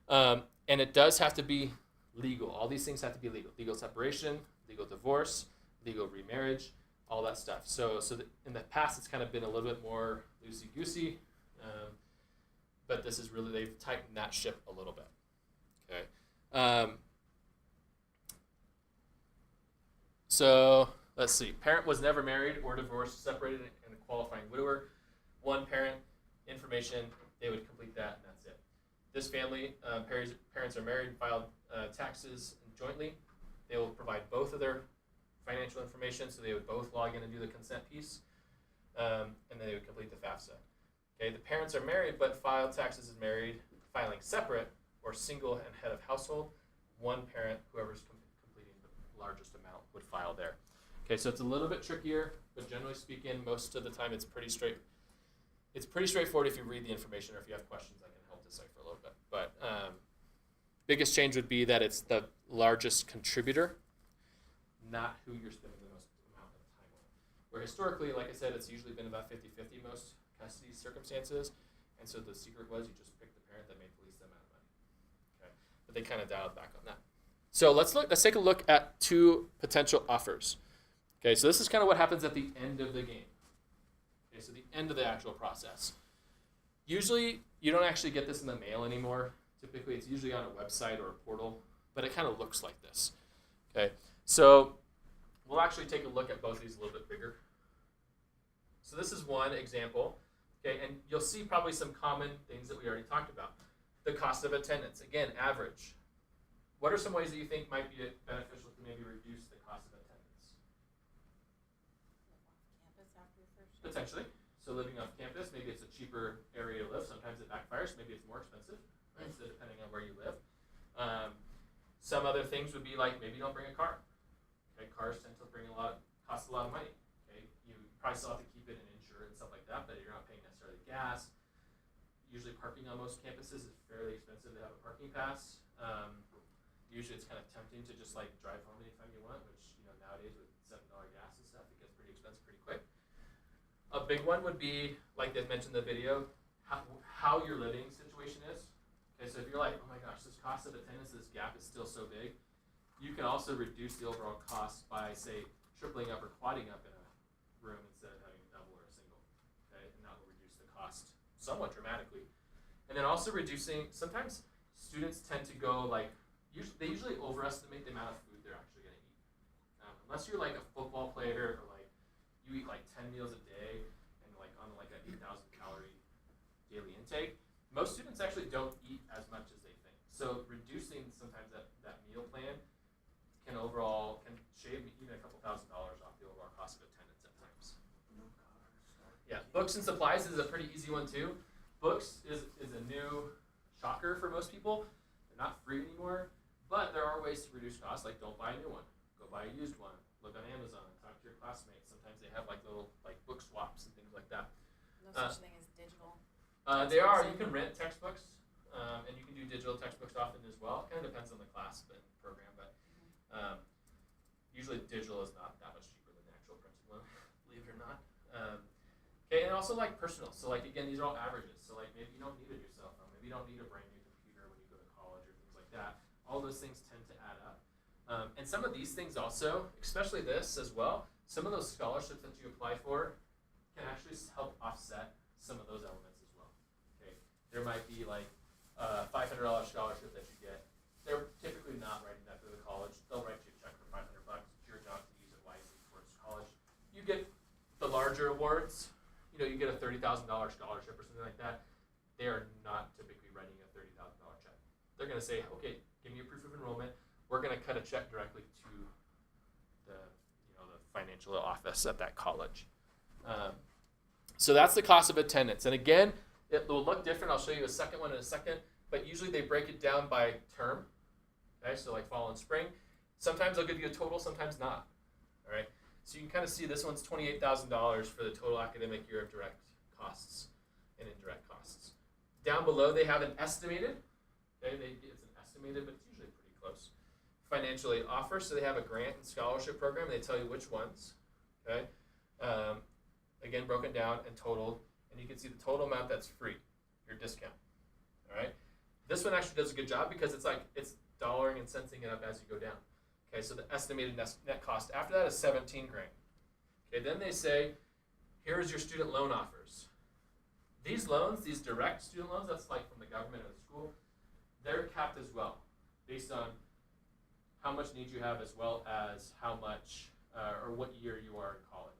and it does have to be legal. All these things have to be legal. Legal separation, legal divorce, legal remarriage, all that stuff. So in the past, it's kind of been a little bit more loosey-goosey, but this is really, they've tightened that ship a little bit. Okay. So let's see. Parent was never married or divorced, separated, and a qualifying widower. One parent, information, they would complete that, and that's it. This family, parents are married, filed taxes jointly. They will provide both of their financial information, so they would both log in and do the consent piece, and then they would complete the FAFSA. Okay, the parents are married but filed taxes as married, filing separate or single and head of household. One parent, whoever's completing the largest amount, would file there. Okay, so it's a little bit trickier, but generally speaking, most of the time it's pretty straightforward if you read the information, or if you have questions, I can help decipher a little bit. But biggest change would be that it's the largest contributor, not who you're spending the most amount of time on. Where historically, like I said, it's usually been about 50-50 most custody circumstances, and so the secret was you just pick the parent that made the least amount of money. Okay, but they kind of dialed back on that. So let's take a look at two potential offers. Okay, so this is kind of what happens at the end of the game. Okay, so the end of the actual process. Usually, you don't actually get this in the mail anymore. Typically, it's usually on a website or a portal, but it kind of looks like this. Okay, so we'll actually take a look at both of these a little bit bigger. So this is one example, okay, and you'll see probably some common things that we already talked about. The cost of attendance, again, average. What are some ways that you think might be beneficial to maybe reduce the cost of attendance? after your first year. Potentially. So living off campus, maybe it's a cheaper area to live. Sometimes it backfires. Maybe it's more expensive, right? So depending on where you live. Some other things would be like maybe you don't bring a car. Okay, cars tend to cost a lot of money. Okay, you probably still have to keep it and insure it and stuff like that, but you're not paying necessarily gas. Usually parking on most campuses is fairly expensive to have a parking pass. Usually it's kind of tempting to just like drive home anytime you want, which nowadays with $7 gas and stuff, it gets pretty expensive pretty quick. A big one would be, like they mentioned in the video, how your living situation is. Okay, so if you're like, oh my gosh, this cost of attendance, this gap is still so big, you can also reduce the overall cost by, say, tripling up or quadding up in a room instead of having a double or a single. Okay, and that will reduce the cost somewhat dramatically. And then also reducing, sometimes students tend to go like, they usually overestimate the amount of food they're actually going to eat. Unless you're like a football player or like you eat like 10 meals a day and like on like an 8,000 calorie daily intake, most students actually don't eat as much as they think. So reducing sometimes that meal plan can shave even a couple $1,000s off the overall cost of attendance at times. Yeah, books and supplies is a pretty easy one too. Books is a new shocker for most people. They're not free anymore, but there are ways to reduce costs, like don't buy a new one. Go buy a used one. Look on Amazon, talk to your classmates. Sometimes they have like little like book swaps and things like that. No such thing as digital. They are. You can rent textbooks, and you can do digital textbooks often as well. It kind of depends on the class and program, but usually digital is not that much cheaper than the actual printed one, believe it or not. Okay, and also like personal. So like again, these are all averages. So like maybe you don't need a new cell phone. Maybe you don't need a brand new computer when you go to college or things like that. All those things tend to add up. And some of these things also, especially this as well, some of those scholarships that you apply for can actually help offset some of those elements as well. Okay, there might be like a $500 scholarship that you get. They're typically not writing that to the college. They'll write you a check for $500. It's your job to use it wisely towards college. You get the larger awards. You get a $30,000 scholarship or something like that. They are not typically writing a $30,000 check. They're going to say, okay, give me a proof of enrollment. We're going to cut a check directly to the financial office at that college. So that's the cost of attendance. And again, it will look different. I'll show you a second one in a second. But usually they break it down by term. Okay, so like fall and spring. Sometimes they'll give you a total, sometimes not. All right. So you can kind of see this one's $28,000 for the total academic year of direct costs and indirect costs. Down below they have an estimated. Okay, it's an estimated, but it's usually pretty close. Financial aid offer, so they have a grant and scholarship program. They tell you which ones. Okay, again broken down and totaled, and you can see the total amount that's free, your discount. All right, this one actually does a good job because it's dollaring and centing it up as you go down. Okay, so the estimated net cost after that is $17,000. Okay, then they say, here's your student loan offers. These loans, these direct student loans, that's like from the government or the school, they're capped as well, based on how much need you have as well as how much or what year you are in college.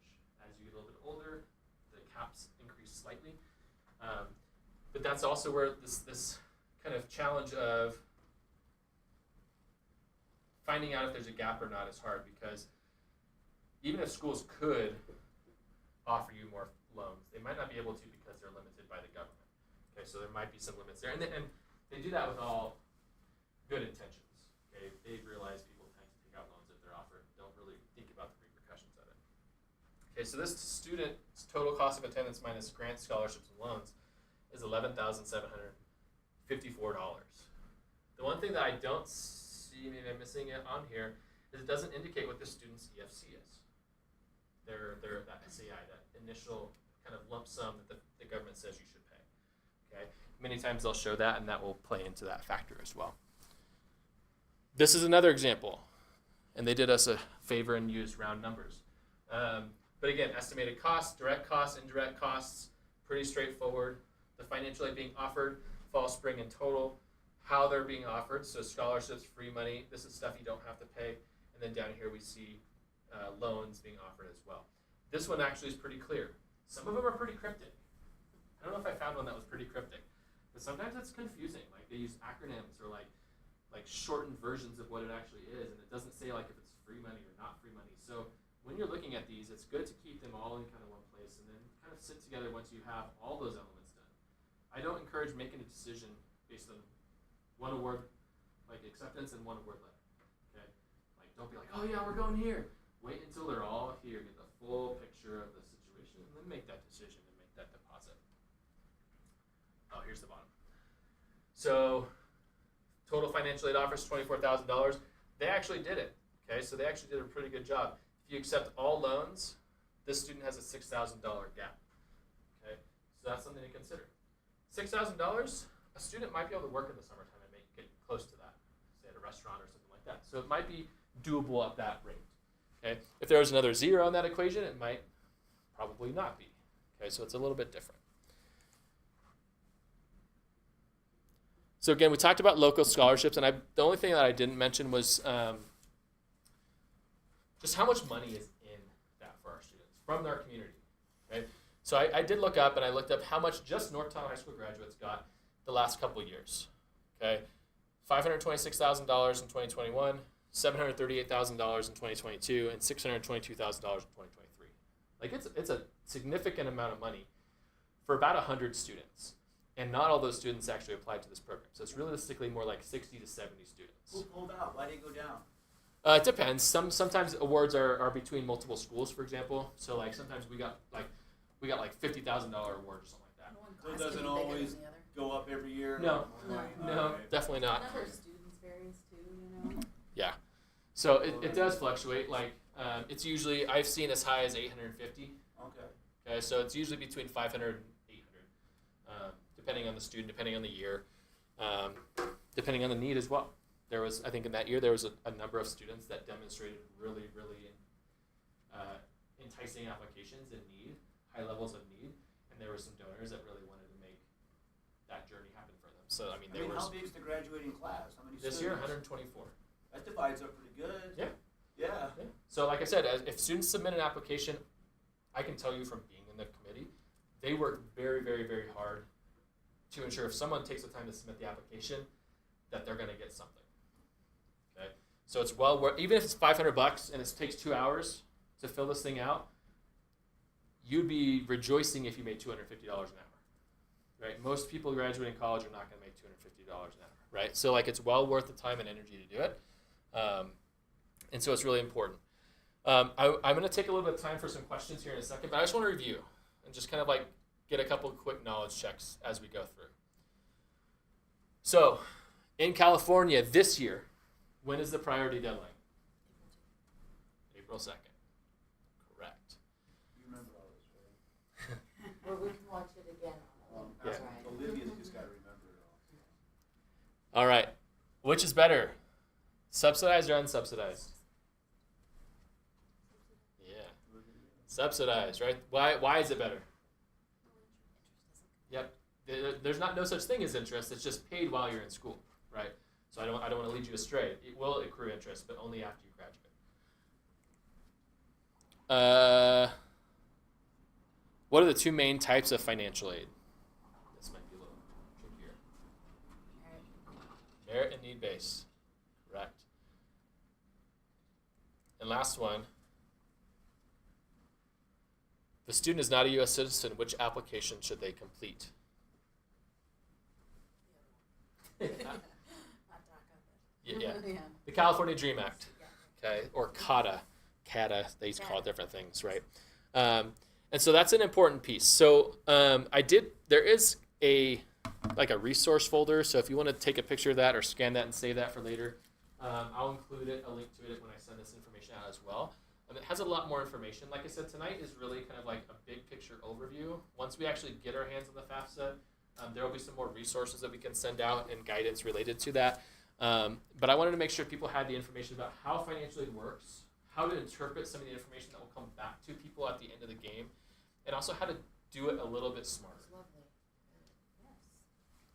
As you get a little bit older, the caps increase slightly. But that's also where this kind of challenge of finding out if there's a gap or not is hard, because even if schools could offer you more loans, they might not be able to because they're limited by the government. Okay, so there might be some limits there. And they do that with all good intentions. Okay, they realize people tend to take out loans if they're offered, don't really think about the repercussions of it. Okay, so this student's total cost of attendance minus grants, scholarships, and loans is $11,754. The one thing that I don't see, maybe I'm missing it on here, is it doesn't indicate what the student's EFC is. That SAI, that initial kind of lump sum that the government says you should pay. Okay, many times they'll show that, and that will play into that factor as well. This is another example, and they did us a favor and used round numbers. But again, estimated costs, direct costs, indirect costs, pretty straightforward. The financial aid being offered, fall, spring, and total, how they're being offered. So scholarships, free money, this is stuff you don't have to pay. And then down here we see loans being offered as well. This one actually is pretty clear. Some of them are pretty cryptic. I don't know if I found one that was pretty cryptic, but sometimes it's confusing. Like they use acronyms or like shortened versions of what it actually is, and it doesn't say like if it's free money or not free money. So when you're looking at these, it's good to keep them all in kind of one place and then kind of sit together once you have all those elements done. I don't encourage making a decision based on one award, like acceptance, and one award letter. Okay, like don't be like, oh yeah, we're going here. Wait until they're all here, get the full picture of the situation, and then make that decision and make that deposit. Oh, here's the bottom. So, total financial aid offers $24,000. They actually did it. Okay, so they actually did a pretty good job. If you accept all loans, this student has a $6,000 gap. Okay, so that's something to consider. $6,000, a student might be able to work in the summertime and get close to that, say at a restaurant or something like that. So it might be doable at that rate. Okay, if there was another zero in that equation, it might probably not be. Okay, so it's a little bit different. So again, we talked about local scholarships, and the only thing that I didn't mention was just how much money is in that for our students from their community. Okay, so I did look up, and I looked up how much just Northtown High School graduates got the last couple of years. Okay, $526,000 in 2021. $738,000 in 2022 and $622,000 in 2023. Like it's a significant amount of money for about 100 students, and not all those students actually applied to this program. So it's realistically more like 60 to 70 students. Who pulled out? Why did it go down? It depends. Sometimes awards are between multiple schools, for example. So like sometimes we got like $50,000 award or something like that. So it doesn't always go up every year? No. No, Okay. definitely not. Number of students varies too, you know. Yeah. So it does fluctuate. Like it's usually, I've seen as high as 850. Okay. Okay, so it's usually between 500 and 800, depending on the student, depending on the year, depending on the need as well. There was, I think in that year, there was a number of students that demonstrated really, really enticing applications and need, high levels of need, and there were some donors that really wanted to make that journey happen for them. So, I mean, How big is the graduating class? How many this students? year, 124. That divides up pretty good. Yeah. Yeah. Yeah. So like I said, if students submit an application, I can tell you from being in the committee, they work very, very, very hard to ensure if someone takes the time to submit the application, that they're going to get something. Okay. So it's well worth, even if it's $500 and it takes 2 hours to fill this thing out, you'd be rejoicing if you made $250 an hour. Right? Most people graduating college are not going to make $250 an hour. Right? So like it's well worth the time and energy to do it. And so it's really important. I'm going to take a little bit of time for some questions here in a second, but I just want to review and just kind of like get a couple of quick knowledge checks as we go through. So, in California this year, when is the priority deadline? April 2nd. Correct. You remember all this, right? Well, we can watch it again. Yeah. Olivia's just got to remember it all. All right. Which is better? Subsidized or unsubsidized? Yeah. Subsidized, right? Why is it better? Yep. There's no such thing as interest. It's just paid while you're in school, right? So I don't want to lead you astray. It will accrue interest, but only after you graduate. What are the two main types of financial aid? This might be a little trickier. Merit and need-based. Correct. And last one. The student is not a U.S. citizen. Which application should they complete? Yeah. The California Dream Act. Okay, or CADA. CADA, they call it different things, right? And so that's an important piece. So there is a resource folder. So if you want to take a picture of that or scan that and save that for later, I'll include a link to it when I send this information out as well. It has a lot more information. Like I said, tonight is really kind of like a big picture overview. Once we actually get our hands on the FAFSA, there will be some more resources that we can send out and guidance related to that. But I wanted to make sure people had the information about how financial aid works, how to interpret some of the information that will come back to people at the end of the game, and also how to do it a little bit smarter.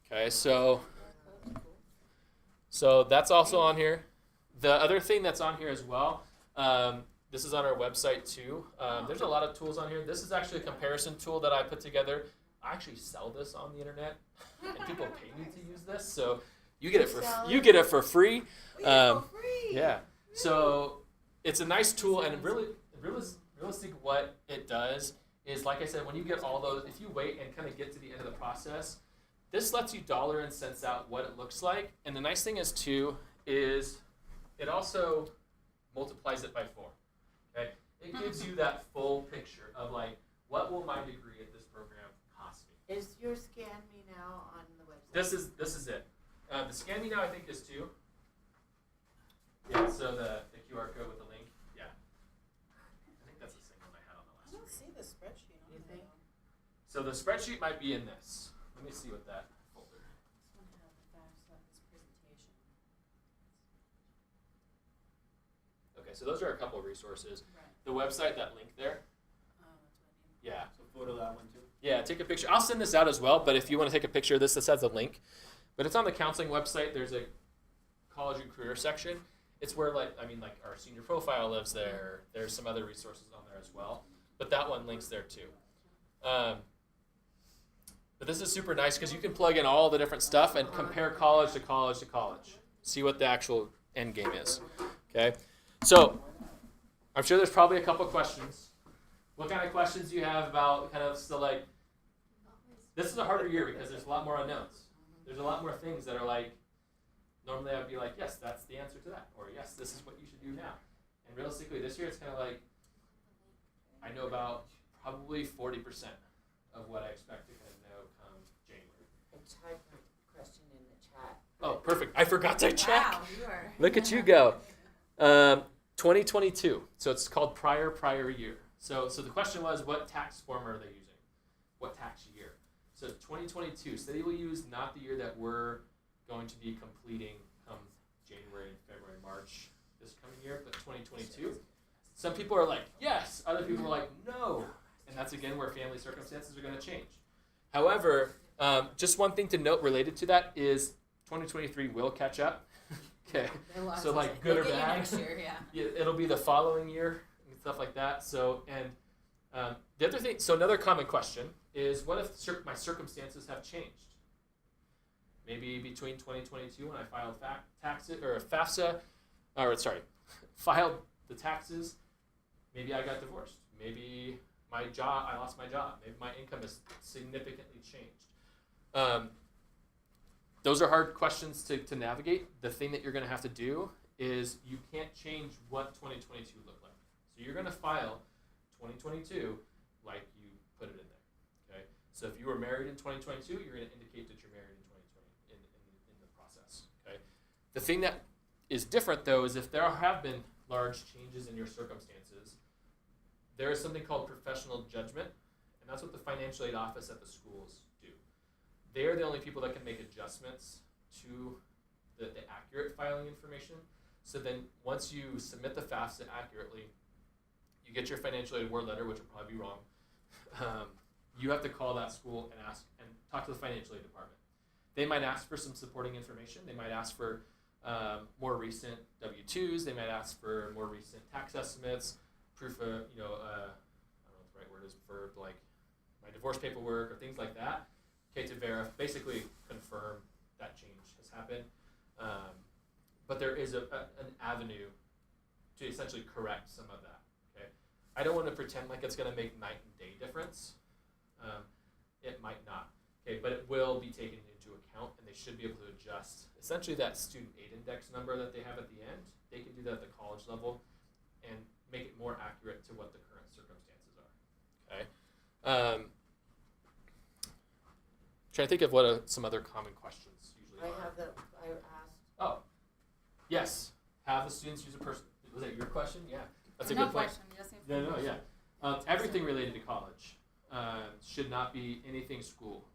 Okay, so that's also on here. The other thing that's on here as well, this is on our website too. There's a lot of tools on here. This is actually a comparison tool that I put together. I actually sell this on the internet, and people pay me to use this, so you get it for free. Yeah. So it's a nice tool, and really realistic, what it does is, like I said, when you get all those, if you wait and kind of get to the end of the process, this lets you dollar and cents out what it looks like. And the nice thing is too, is it also multiplies it by 4. Okay, it gives you that full picture of like, what will my degree at this program cost me? Is your Scan Me Now on the website? This is it. The Scan Me Now, I think, is 2. Yeah, so the QR code with the link. Yeah. I think that's the same one I had on the I last don't screen. see the spreadsheet on You there. think? So the spreadsheet might be in this. Let me see what that folder. This one had the facts of this presentation. Okay, so those are a couple of resources. Right. The website, that link there. Oh, that's what I need. Yeah. So photo that one too. Yeah, take a picture. I'll send this out as well, but if you want to take a picture of this has a link. But it's on the counseling website. There's a college and career section. It's where, like our senior profile lives there. There's some other resources on there as well. But that one links there too. But this is super nice because you can plug in all the different stuff and compare college to college to college. See what the actual end game is. Okay? So, I'm sure there's probably a couple questions. What kind of questions do you have about kind of still like, this is a harder year because there's a lot more unknowns. There's a lot more things that are like, normally I'd be like, yes, that's the answer to that. Or yes, this is what you should do now. And realistically, this year it's kind of like, I know about probably 40% of what I expect to kind of know come January. I typed a question in the chat. Oh, perfect. I forgot to check. Wow, you are. Look at you go. 2022. So it's called prior year. So the question was, what tax form are they using? What tax year? So 2022. So they will use not the year that we're going to be completing come January, February, March this coming year, but 2022. Some people are like, yes. Other people are like, no. And that's again where family circumstances are going to change. However, just one thing to note related to that is 2023 will catch up. Okay. So like good or Look at you bad. next year, yeah. Yeah, it'll be the following year and stuff like that. So, and the other thing, so another common question is, what if my circumstances have changed? Maybe between 2022 when I filed taxes or FAFSA, filed the taxes, maybe I got divorced. Maybe I lost my job. Maybe my income has significantly changed. Those are hard questions to navigate. The thing that you're going to have to do is you can't change what 2022 looked like. So you're going to file 2022 like you put it in there. Okay. So if you were married in 2022, you're going to indicate that you're married in 2020 in the process. Okay. The thing that is different though is if there have been large changes in your circumstances, there is something called professional judgment, and that's what the financial aid office at the schools do. They're the only people that can make adjustments to the accurate filing information. So then once you submit the FAFSA accurately, you get your financial aid award letter, which will probably be wrong. You have to call that school and ask and talk to the financial aid department. They might ask for some supporting information. They might ask for more recent W-2s. They might ask for more recent tax estimates, proof of, I don't know what the right word is for like my divorce paperwork or things like that. Okay, to verify, basically confirm that change has happened. But there is an avenue to essentially correct some of that. Okay, I don't want to pretend like it's going to make night and day difference. It might not. Okay, but it will be taken into account, and they should be able to adjust essentially that student aid index number that they have at the end. They can do that at the college level and make it more accurate to what the current circumstances are. Okay. Trying to think of what some other common questions usually I are. I asked. Oh, yes. Have the students use a person? Was that your question? Yeah, that's a no good point. question, just No, information. yeah. Everything related to college should not be anything school.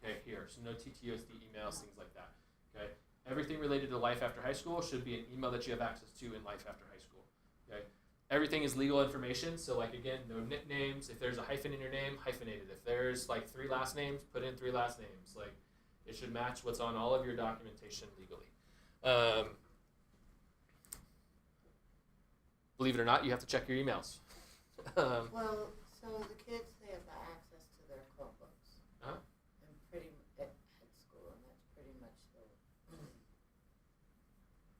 Okay, here. So no TTOSD emails, things like that. Okay. Everything related to life after high school should be an email that you have access to in life after high school. Okay. Everything is legal information. So like again, no nicknames. If there's a hyphen in your name, hyphenated. If there's like 3 last names, put in 3 last names. Like it should match what's on all of your documentation legally. Believe it or not, you have to check your emails. Well, so the kids, they have access to their Chromebooks. Uh-huh. And pretty at school, and that's pretty much the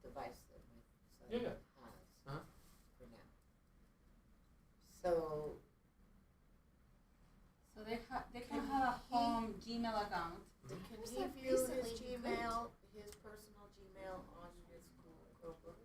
device that my son Yeah. has Uh-huh. for now. So, So they can have a home Gmail account. can There's he that view his recently you Gmail, his personal Gmail on his school Chromebook?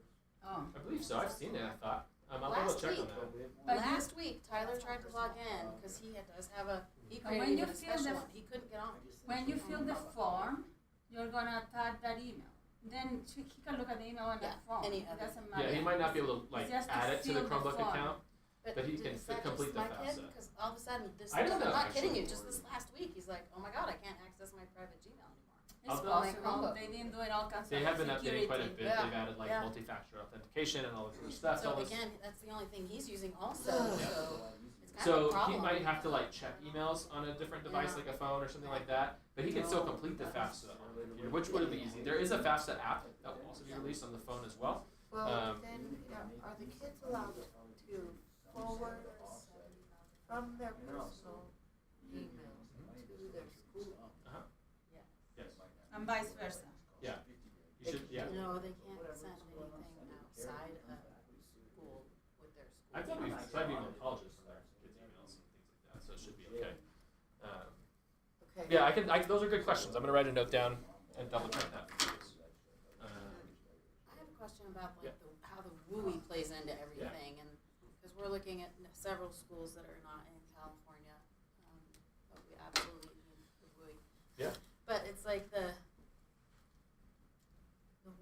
Oh, I believe so. I've seen it. I thought. I'll double Last check on week. that. But Last week, Tyler tried to log in because he does have he But when created you even a fill special the- one. He couldn't get on. when you fill the form, you're gonna attach that email. Then he can look at the email on Yeah, the phone. any It other- doesn't matter. Yeah, he might not be able to like It's just to add it to the fill the Chromebook form. account. But he can is that complete just the my kid? FAFSA. Because all of a sudden, this I don't I'm know, not kidding actually. you. Just this last week, he's like, "Oh my god, I can't access my private Gmail anymore." It's I'll- possible. Chromebook. They didn't do it all kinds They of have been updating quite a security. bit. Yeah, They've added like yeah. multi-factor authentication and all this other stuff. So all this- again, that's the only thing he's using also. Yeah. So it's kind of a So he problem. might have to like check emails on a different device, Yeah. like a phone or something like that. But he can still complete the FAFSA on the computer, which would be easy. There is a FAFSA app that will also be released on the phone as well. Well, then, are the kids allowed to forward from their personal email to their school? Yes. And vice versa. You should. Yeah. No, they can't send anything outside of school with their school. I thought we've email. tried being colleges on their kids' emails and things like that, so it should be okay. Okay. Yeah, I can. Those are good questions. I'm gonna write a note down and double check that. I have a question about like how the WUI plays into everything, and because we're looking at several schools that are not in California, but we absolutely need the WUI. Yeah. But it's like the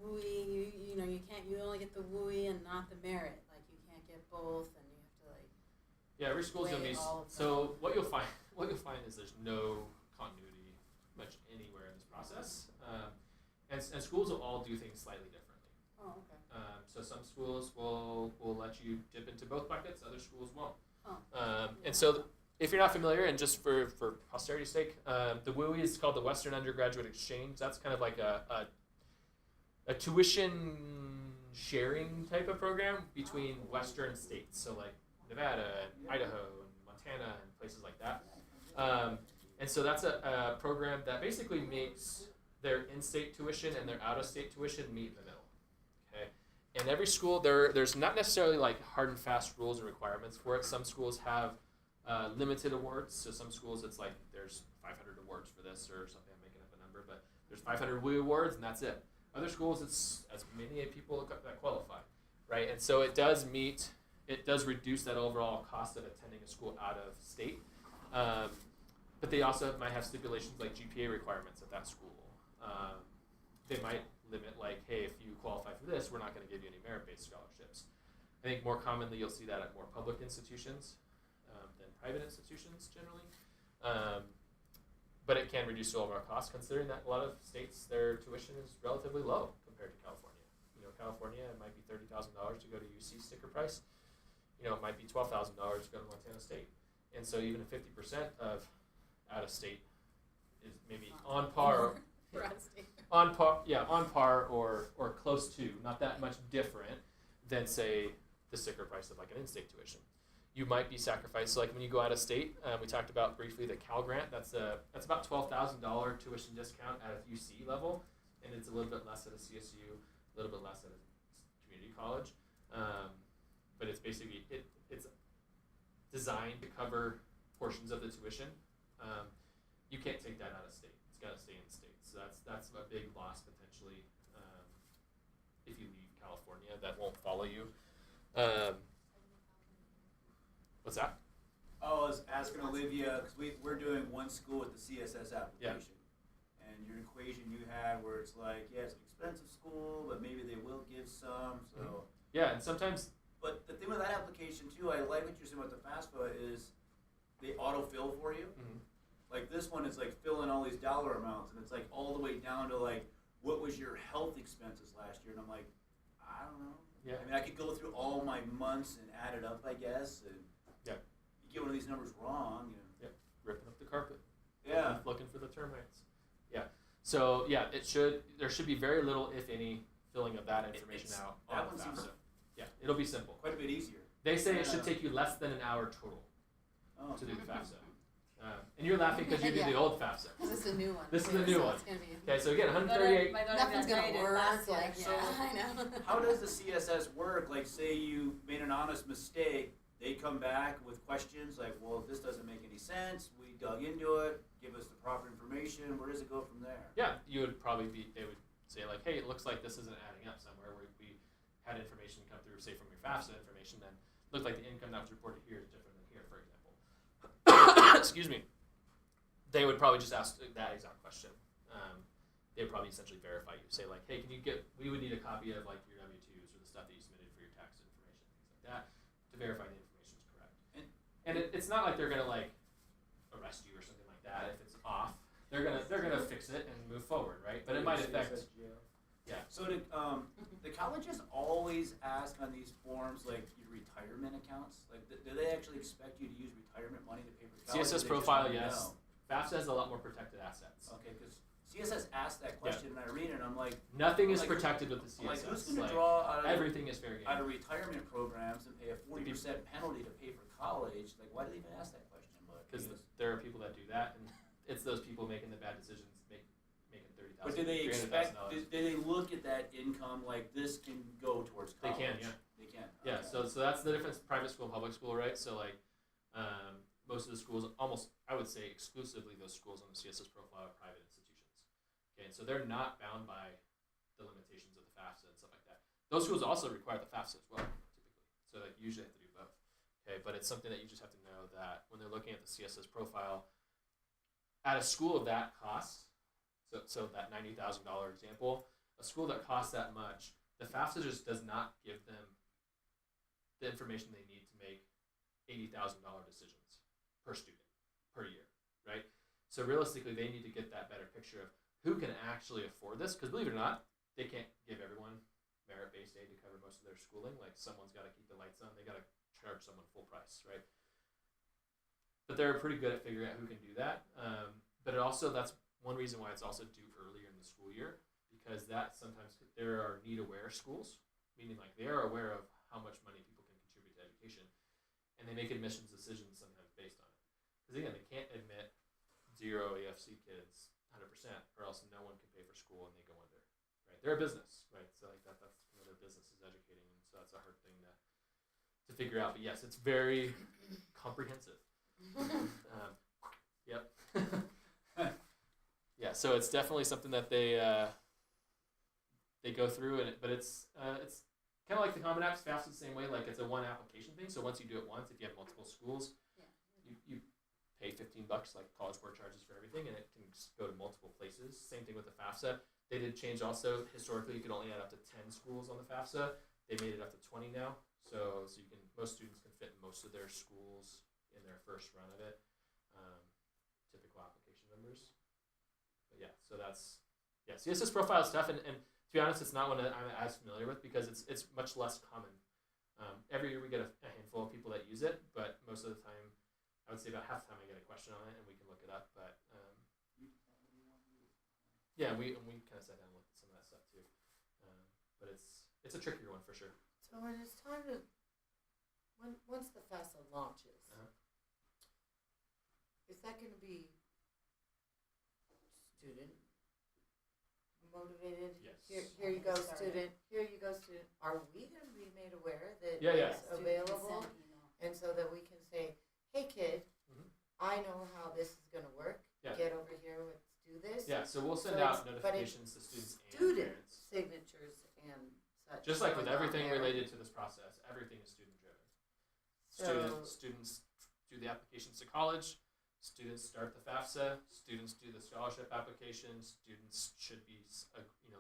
WUI, you only get the WUI and not the merit. Like you can't get both, and you have to like. Yeah, every school's gonna Weigh be. all of So what you'll find is there's no continuity much anywhere in this process, and schools will all do things slightly differently. Oh, okay. So some schools will let you dip into both buckets, other schools won't. Oh. And so if you're not familiar, and just for posterity's sake, the WUI is called the Western Undergraduate Exchange. That's kind of like a tuition sharing type of program between Western states, so like Nevada and Idaho and Montana and places like that. And so that's a program that basically makes their in-state tuition and their out-of-state tuition meet in the middle. Okay, and every school there's not necessarily like hard and fast rules and requirements for it. Some schools have limited awards, so some schools it's like there's 500 awards for this or something. I'm making up a number, but there's 500 WUI awards and that's it. Other schools, it's as many people that qualify, right? And so it does reduce that overall cost of attending a school out of state. But they also might have stipulations like GPA requirements at that school. They might limit like, hey, if you qualify for this, we're not going to give you any merit-based scholarships. I think more commonly you'll see that at more public institutions than private institutions generally. But it can reduce the overall cost, considering that a lot of states, their tuition is relatively low compared to California. California, it might be $30,000 to go to UC sticker price. It might be $12,000 to go to Montana State. And so even 50% of out of state is maybe on par. For out of state. On par or close to, not that much different than say the sticker price of like an in-state tuition. You might be sacrificed. So like when you go out of state, we talked about briefly the Cal Grant. That's about $12,000 tuition discount at a UC level, and it's a little bit less at a CSU, a little bit less at a community college. But it's basically it's designed to cover portions of the tuition. You can't take that out of state. It's got to stay in state. So that's a big loss potentially if you leave California. That won't follow you. What's that? Oh, I was asking Olivia, because we're doing one school with the CSS application. And your equation you had where it's like, yeah, it's an expensive school, but maybe they will give some, so. Yeah, and sometimes. But the thing with that application too, I like what you're saying about the FAFSA is they autofill for you. Mm-hmm. Like this one is like fill in all these dollar amounts, and it's like all the way down to like, what was your health expenses last year? And I'm like, I don't know. Yeah. I mean, I could go through all my months and add it up, I guess, and Yeah. you get one of these numbers wrong, Ripping up the carpet. Yeah. Looking for the termites. Yeah. So yeah, there should be very little, if any, filling of that information It's- out that on one the seems- FAFSA. Yeah, it'll be simple. Quite a bit easier. They say it Yeah. should take you less than an hour total Oh. to do the FAFSA. And you're laughing because you did the Yeah. old FAFSA. This is a new one. This is too, the new so one. It's gonna be, Okay, so again, 138. nothing's gonna work. last year. Like, So, yeah, I know. How does the CSS work? Like, say you made an honest mistake, they come back with questions like, well, this doesn't make any sense. We dug into it. Give us the proper information. Where does it go from there? Yeah, you would probably they would say like, hey, it looks like this isn't adding up somewhere. Where we had information come through, say from your FAFSA information, then it looked like the income that was reported here is different than here, for example. Excuse me. They would probably just ask that exact question. They would probably essentially verify you. Say like, hey, we would need a copy of like your W-2s or the stuff that you submitted for your tax information, things like that, to verify the information is correct. And it's not like they're gonna like arrest you or something like that if it's off. They're gonna fix it and move forward, right? But it might affect. Yeah. So the colleges always ask on these forms like your retirement accounts. Like, do they actually expect you to use retirement money to pay for college? CSS profile, yes. FAFSA has a lot more protected assets. Okay, because CSS asked that question and I read it and I'm like, nothing is protected with the CSS. like who's going to draw out of everything is fair game. out of retirement programs and pay a 40% penalty to pay for college? Like, why do they even ask that question? Because there are people that do that, and it's those people making the bad decisions, making $30,000. But do they expect? Do they look at that income like this can go towards college? They can, yeah. They can. Yeah, Okay. so that's the difference: private school, public school, right? So like, most of the schools, almost I would say exclusively those schools on the CSS profile are private institutions. Okay, and so they're not bound by the limitations of the FAFSA and stuff like that. Those schools also require the FAFSA as well, typically. So like, you usually have to do both. Okay, but it's something that you just have to know that when they're looking at the CSS profile, at a school of that cost, so that $90,000 example, a school that costs that much, the FAFSA just does not give them the information they need to make $80,000 decisions per student per year, right? So realistically, they need to get that better picture of who can actually afford this, because believe it or not, they can't give everyone merit-based aid to cover most of their schooling. Like, someone's got to keep the lights on. They got to charge someone full price, right? But they're pretty good at figuring out who can do that. But it also, that's one reason why it's also due earlier in the school year, because that sometimes there are need-aware schools, meaning like they are aware of how much money people can contribute to education, and they make admissions decisions sometimes based on it. Because again, they can't admit 0 AFC kids 100%, or else no one can pay for school and they go under, right? They're a business, right? So like that's their business is educating, and so that's a hard thing to figure out. But yes, it's very comprehensive. Yep. Yeah, so it's definitely something that they go through, but it's kind of like the Common App's FAFSA the same way. Like, it's a one application thing. So once you do it once, if you have multiple schools, you pay $15 like College Board charges for everything, and it can go to multiple places. Same thing with the FAFSA. They did change also. Historically, you could only add up to 10 schools on the FAFSA. They made it up to 20 now. So you can, most students can fit most of their schools in their first run of it. Typical application numbers. But yeah, so that's, CSS profile is tough, and to be honest, it's not one that I'm as familiar with because it's much less common. Every year we get a handful of people that use it, but most of the time, I would say about half the time I get a question on it, and we can look it up. But yeah, we kind of sat down and looked at some of that stuff too. But it's a trickier one for sure. So when it's time to, once the FAFSA launches, is that going to be student motivated? Yes. Here you go, student. Here you go, student. Are we going to be made aware that Yeah. it's available, and so that we can say, "Hey, kid, I know how this is going to work. Yeah. Get over here. Let's do this." Yeah, so we'll send So out it's- notifications to students and Student parents. signatures and such. Just like with going on everything there. related to this process, everything is student driven. So- Students do the applications to college, students start the FAFSA, students do the scholarship application, students should be,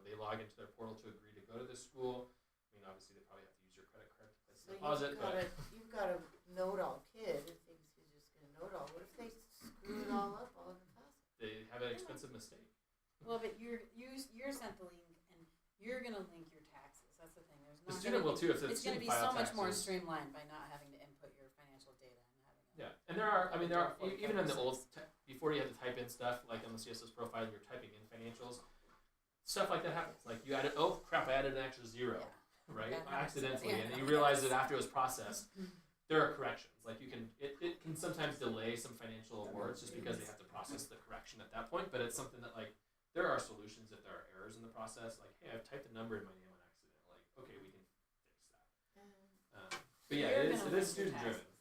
they log into their portal to agree to go to this school. I mean, obviously they probably have to use your credit card to place So a deposit, you've got a know-it-all kid who thinks he's just going to know-it-all. What if they screw it all up all in the FAFSA? they have an expensive mistake. Well, but you're sent the link, and you're gonna link your taxes. That's the thing. There's The not student gonna will be, too if the it's gonna student be file so much more taxes. streamlined by not having to input your financial data and having. Yeah, and there are even in the old before you had to type in stuff like on the CSS profile, you're typing in financials, stuff like that happens. Like you added, oh crap, I added an extra zero, right? That happens. Accidentally, Yeah. and you realize that after it was processed. There are corrections. Like it can sometimes delay some financial awards just because they have to process the correction at that point. But it's something that like there are solutions if there are errors in the process. Like, hey, I've typed a number in my name on accident. Like, okay, we can fix that. But yeah, You're it gonna is link your student driven. taxes.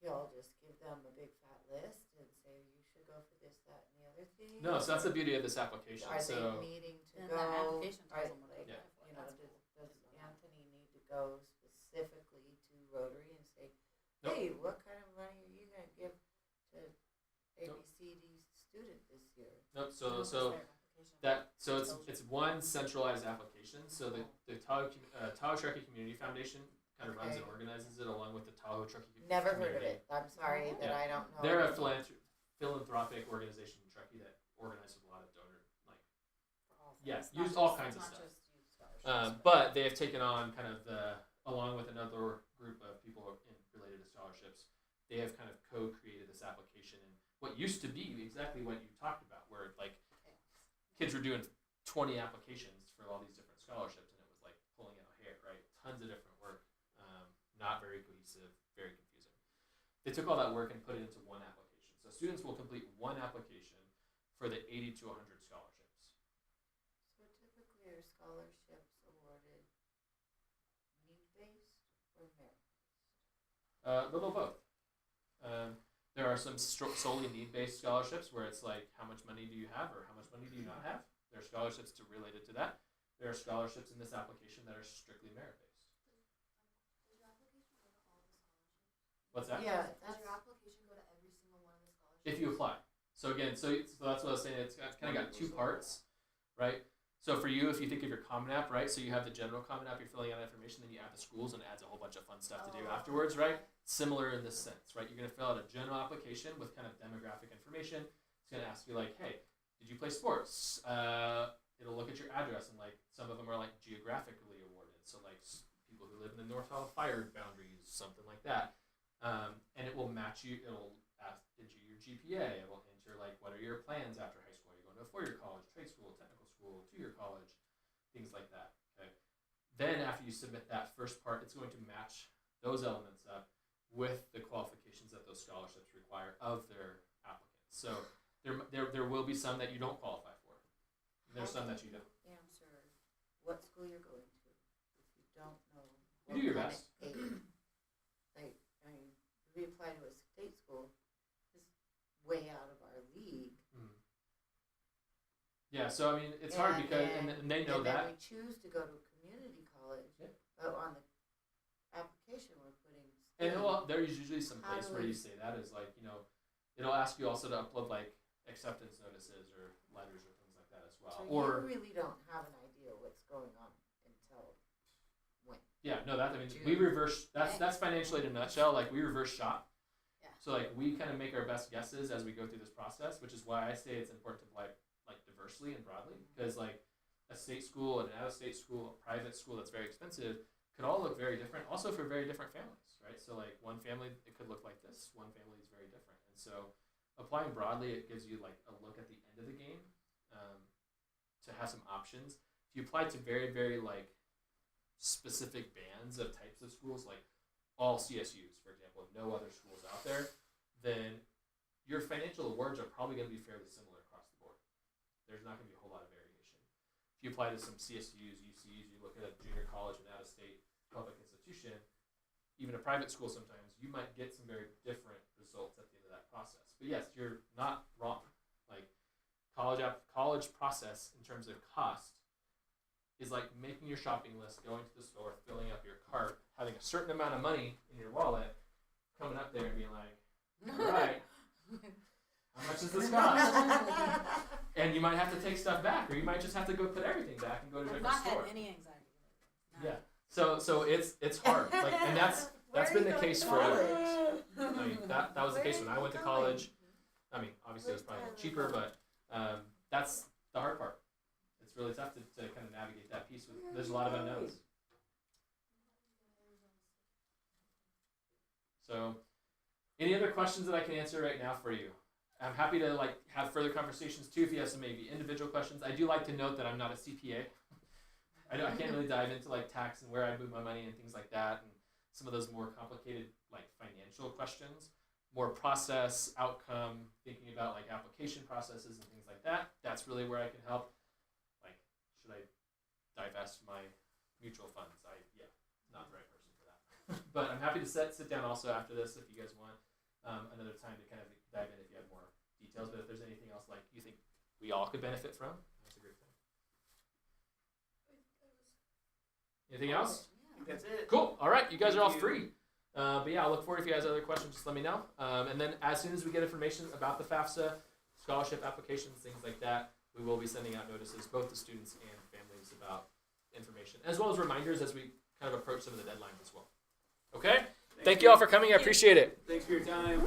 y'all just give them a big fat list and say, you should go for this, that, and the other thing? No, so that's the beauty of this application. Are So they needing to And go? the application tells are- them what they Yeah. apply for. You know, That's does cool. Anthony need to go specifically to Rotary and say, Nope. hey, what kind of money are you gonna give to Nope. ABCD student this year? nope. No, So it's so their application. that so Tells you. it's one centralized application. So the Tahoe Truckee Community Foundation kind of runs and Okay. organizes it along with the Tahoe Truckee Never community. heard of it. I'm sorry that Yeah. I don't know. They're a philanthropic organization in Truckee that organizes a lot of donor For all things, yes, not use all just- kinds of not stuff. just youth scholarships, but they have taken on kind of along with another group of people related to scholarships, they have kind of co-created this application and what used to be exactly what you talked about, where like kids were doing 20 applications for all these different scholarships, and it was like pulling out hair, right? Tons of different work, not very cohesive, very confusing. They took all that work and put it into one application. So students will complete one application for the 80 to 100 scholarships. So typically are scholarships awarded need-based or merit-based? A little of both. There are some solely need-based scholarships where it's like, how much money do you have or how much money do you not have? There are scholarships related to that. There are scholarships in this application that are strictly merit-based. What's that? Yeah, Does that's, your application go to every single one of the scholarships? If you apply. So again, so that's what I was saying. It's kind of got two parts, right? So for you, if you think of your Common App, right? So you have the general Common App, you're filling out information, then you add the schools and it adds a whole bunch of fun stuff to do afterwards, right? Similar in this sense, right? You're going to fill out a general application with kind of demographic information. It's going to ask you like, hey, did you play sports? It'll look at your address and like some of them are like geographically awarded. So like people who live in the North Hollow fire boundaries, something like that. And it will match you. It'll enter your GPA. It will enter like what are your plans after high school? Are you going to a four-year college, trade school, technical school, two-year college, things like that. Okay. Then after you submit that first part, it's going to match those elements up with the qualifications that those scholarships require of their applicants. So there will be some that you don't qualify for. And there's some that you don't. answer what school you're going to if you don't know. You do your what best. kind of aid. Like, I mean, if we apply to a state school, it's way out of our league. Yeah. So I mean, it's hard And because then- and they know and then that. we choose to go to a community college, Yeah. but on the application we're putting And state. well, there's usually some How place do where we- you say that is like, it'll ask you also to upload like acceptance notices or letters or things like that as well. So Or you really don't have an idea what's going on until when. yeah, no, that I mean June. we reverse that's financial aid in a nutshell. Like we reverse shop. Yeah. So like we kind of make our best guesses as we go through this process, which is why I say it's important to apply like diversely and broadly because like a state school and an out-of-state school, a private school that's very expensive could all look very different. Also for very different families, right? So like one family it could look like this, one family is very different, and so applying broadly it gives you like a look at the end of the game to have some options. If you apply to very very like specific bands of types of schools, like all CSUs, for example, no other schools out there, then your financial awards are probably going to be fairly similar across the board. There's not going to be a whole lot of variation. If you apply to some CSUs, UCs, you look at a junior college and out-of-state public institution, even a private school sometimes, you might get some very different results at the end of that process. But yes, you're not wrong. Like college process in terms of cost is like making your shopping list, going to the store, filling up your cart, having a certain amount of money in your wallet, coming up there and being like, all right, how much does this cost? And you might have to take stuff back, or you might just have to go put everything back and go to a I've different not store. had any anxiety lately. Yeah. So it's hard. Like, and that's been the case forever. I mean, that was the case when I went to college. I mean, obviously it was probably a little cheaper, but that's the hard part. It's really tough to kind of navigate that piece. There's a lot of unknowns. So, any other questions that I can answer right now for you? I'm happy to like have further conversations too if you have some maybe individual questions. I do like to note that I'm not a CPA. I can't really dive into like tax and where I move my money and things like that, and some of those more complicated like financial questions. More process, outcome, thinking about like application processes and things like that. That's really where I can help. Like, should I divest my mutual funds? Not the right person for that. But I'm happy to sit down also after this if you guys want. another time to kind of dive in if you have more details. But if there's anything else like you think we all could benefit from, that's a great thing. Anything else? I think that's it. Cool. All right, you guys are all Thank you. free. But yeah, I'll look forward if you guys have other questions, just let me know. And then as soon as we get information about the FAFSA, scholarship applications, things like that, we will be sending out notices both to students and families about information, as well as reminders as we kind of approach some of the deadlines as well. Okay? Thank you all for coming. I appreciate it. Thanks for your time.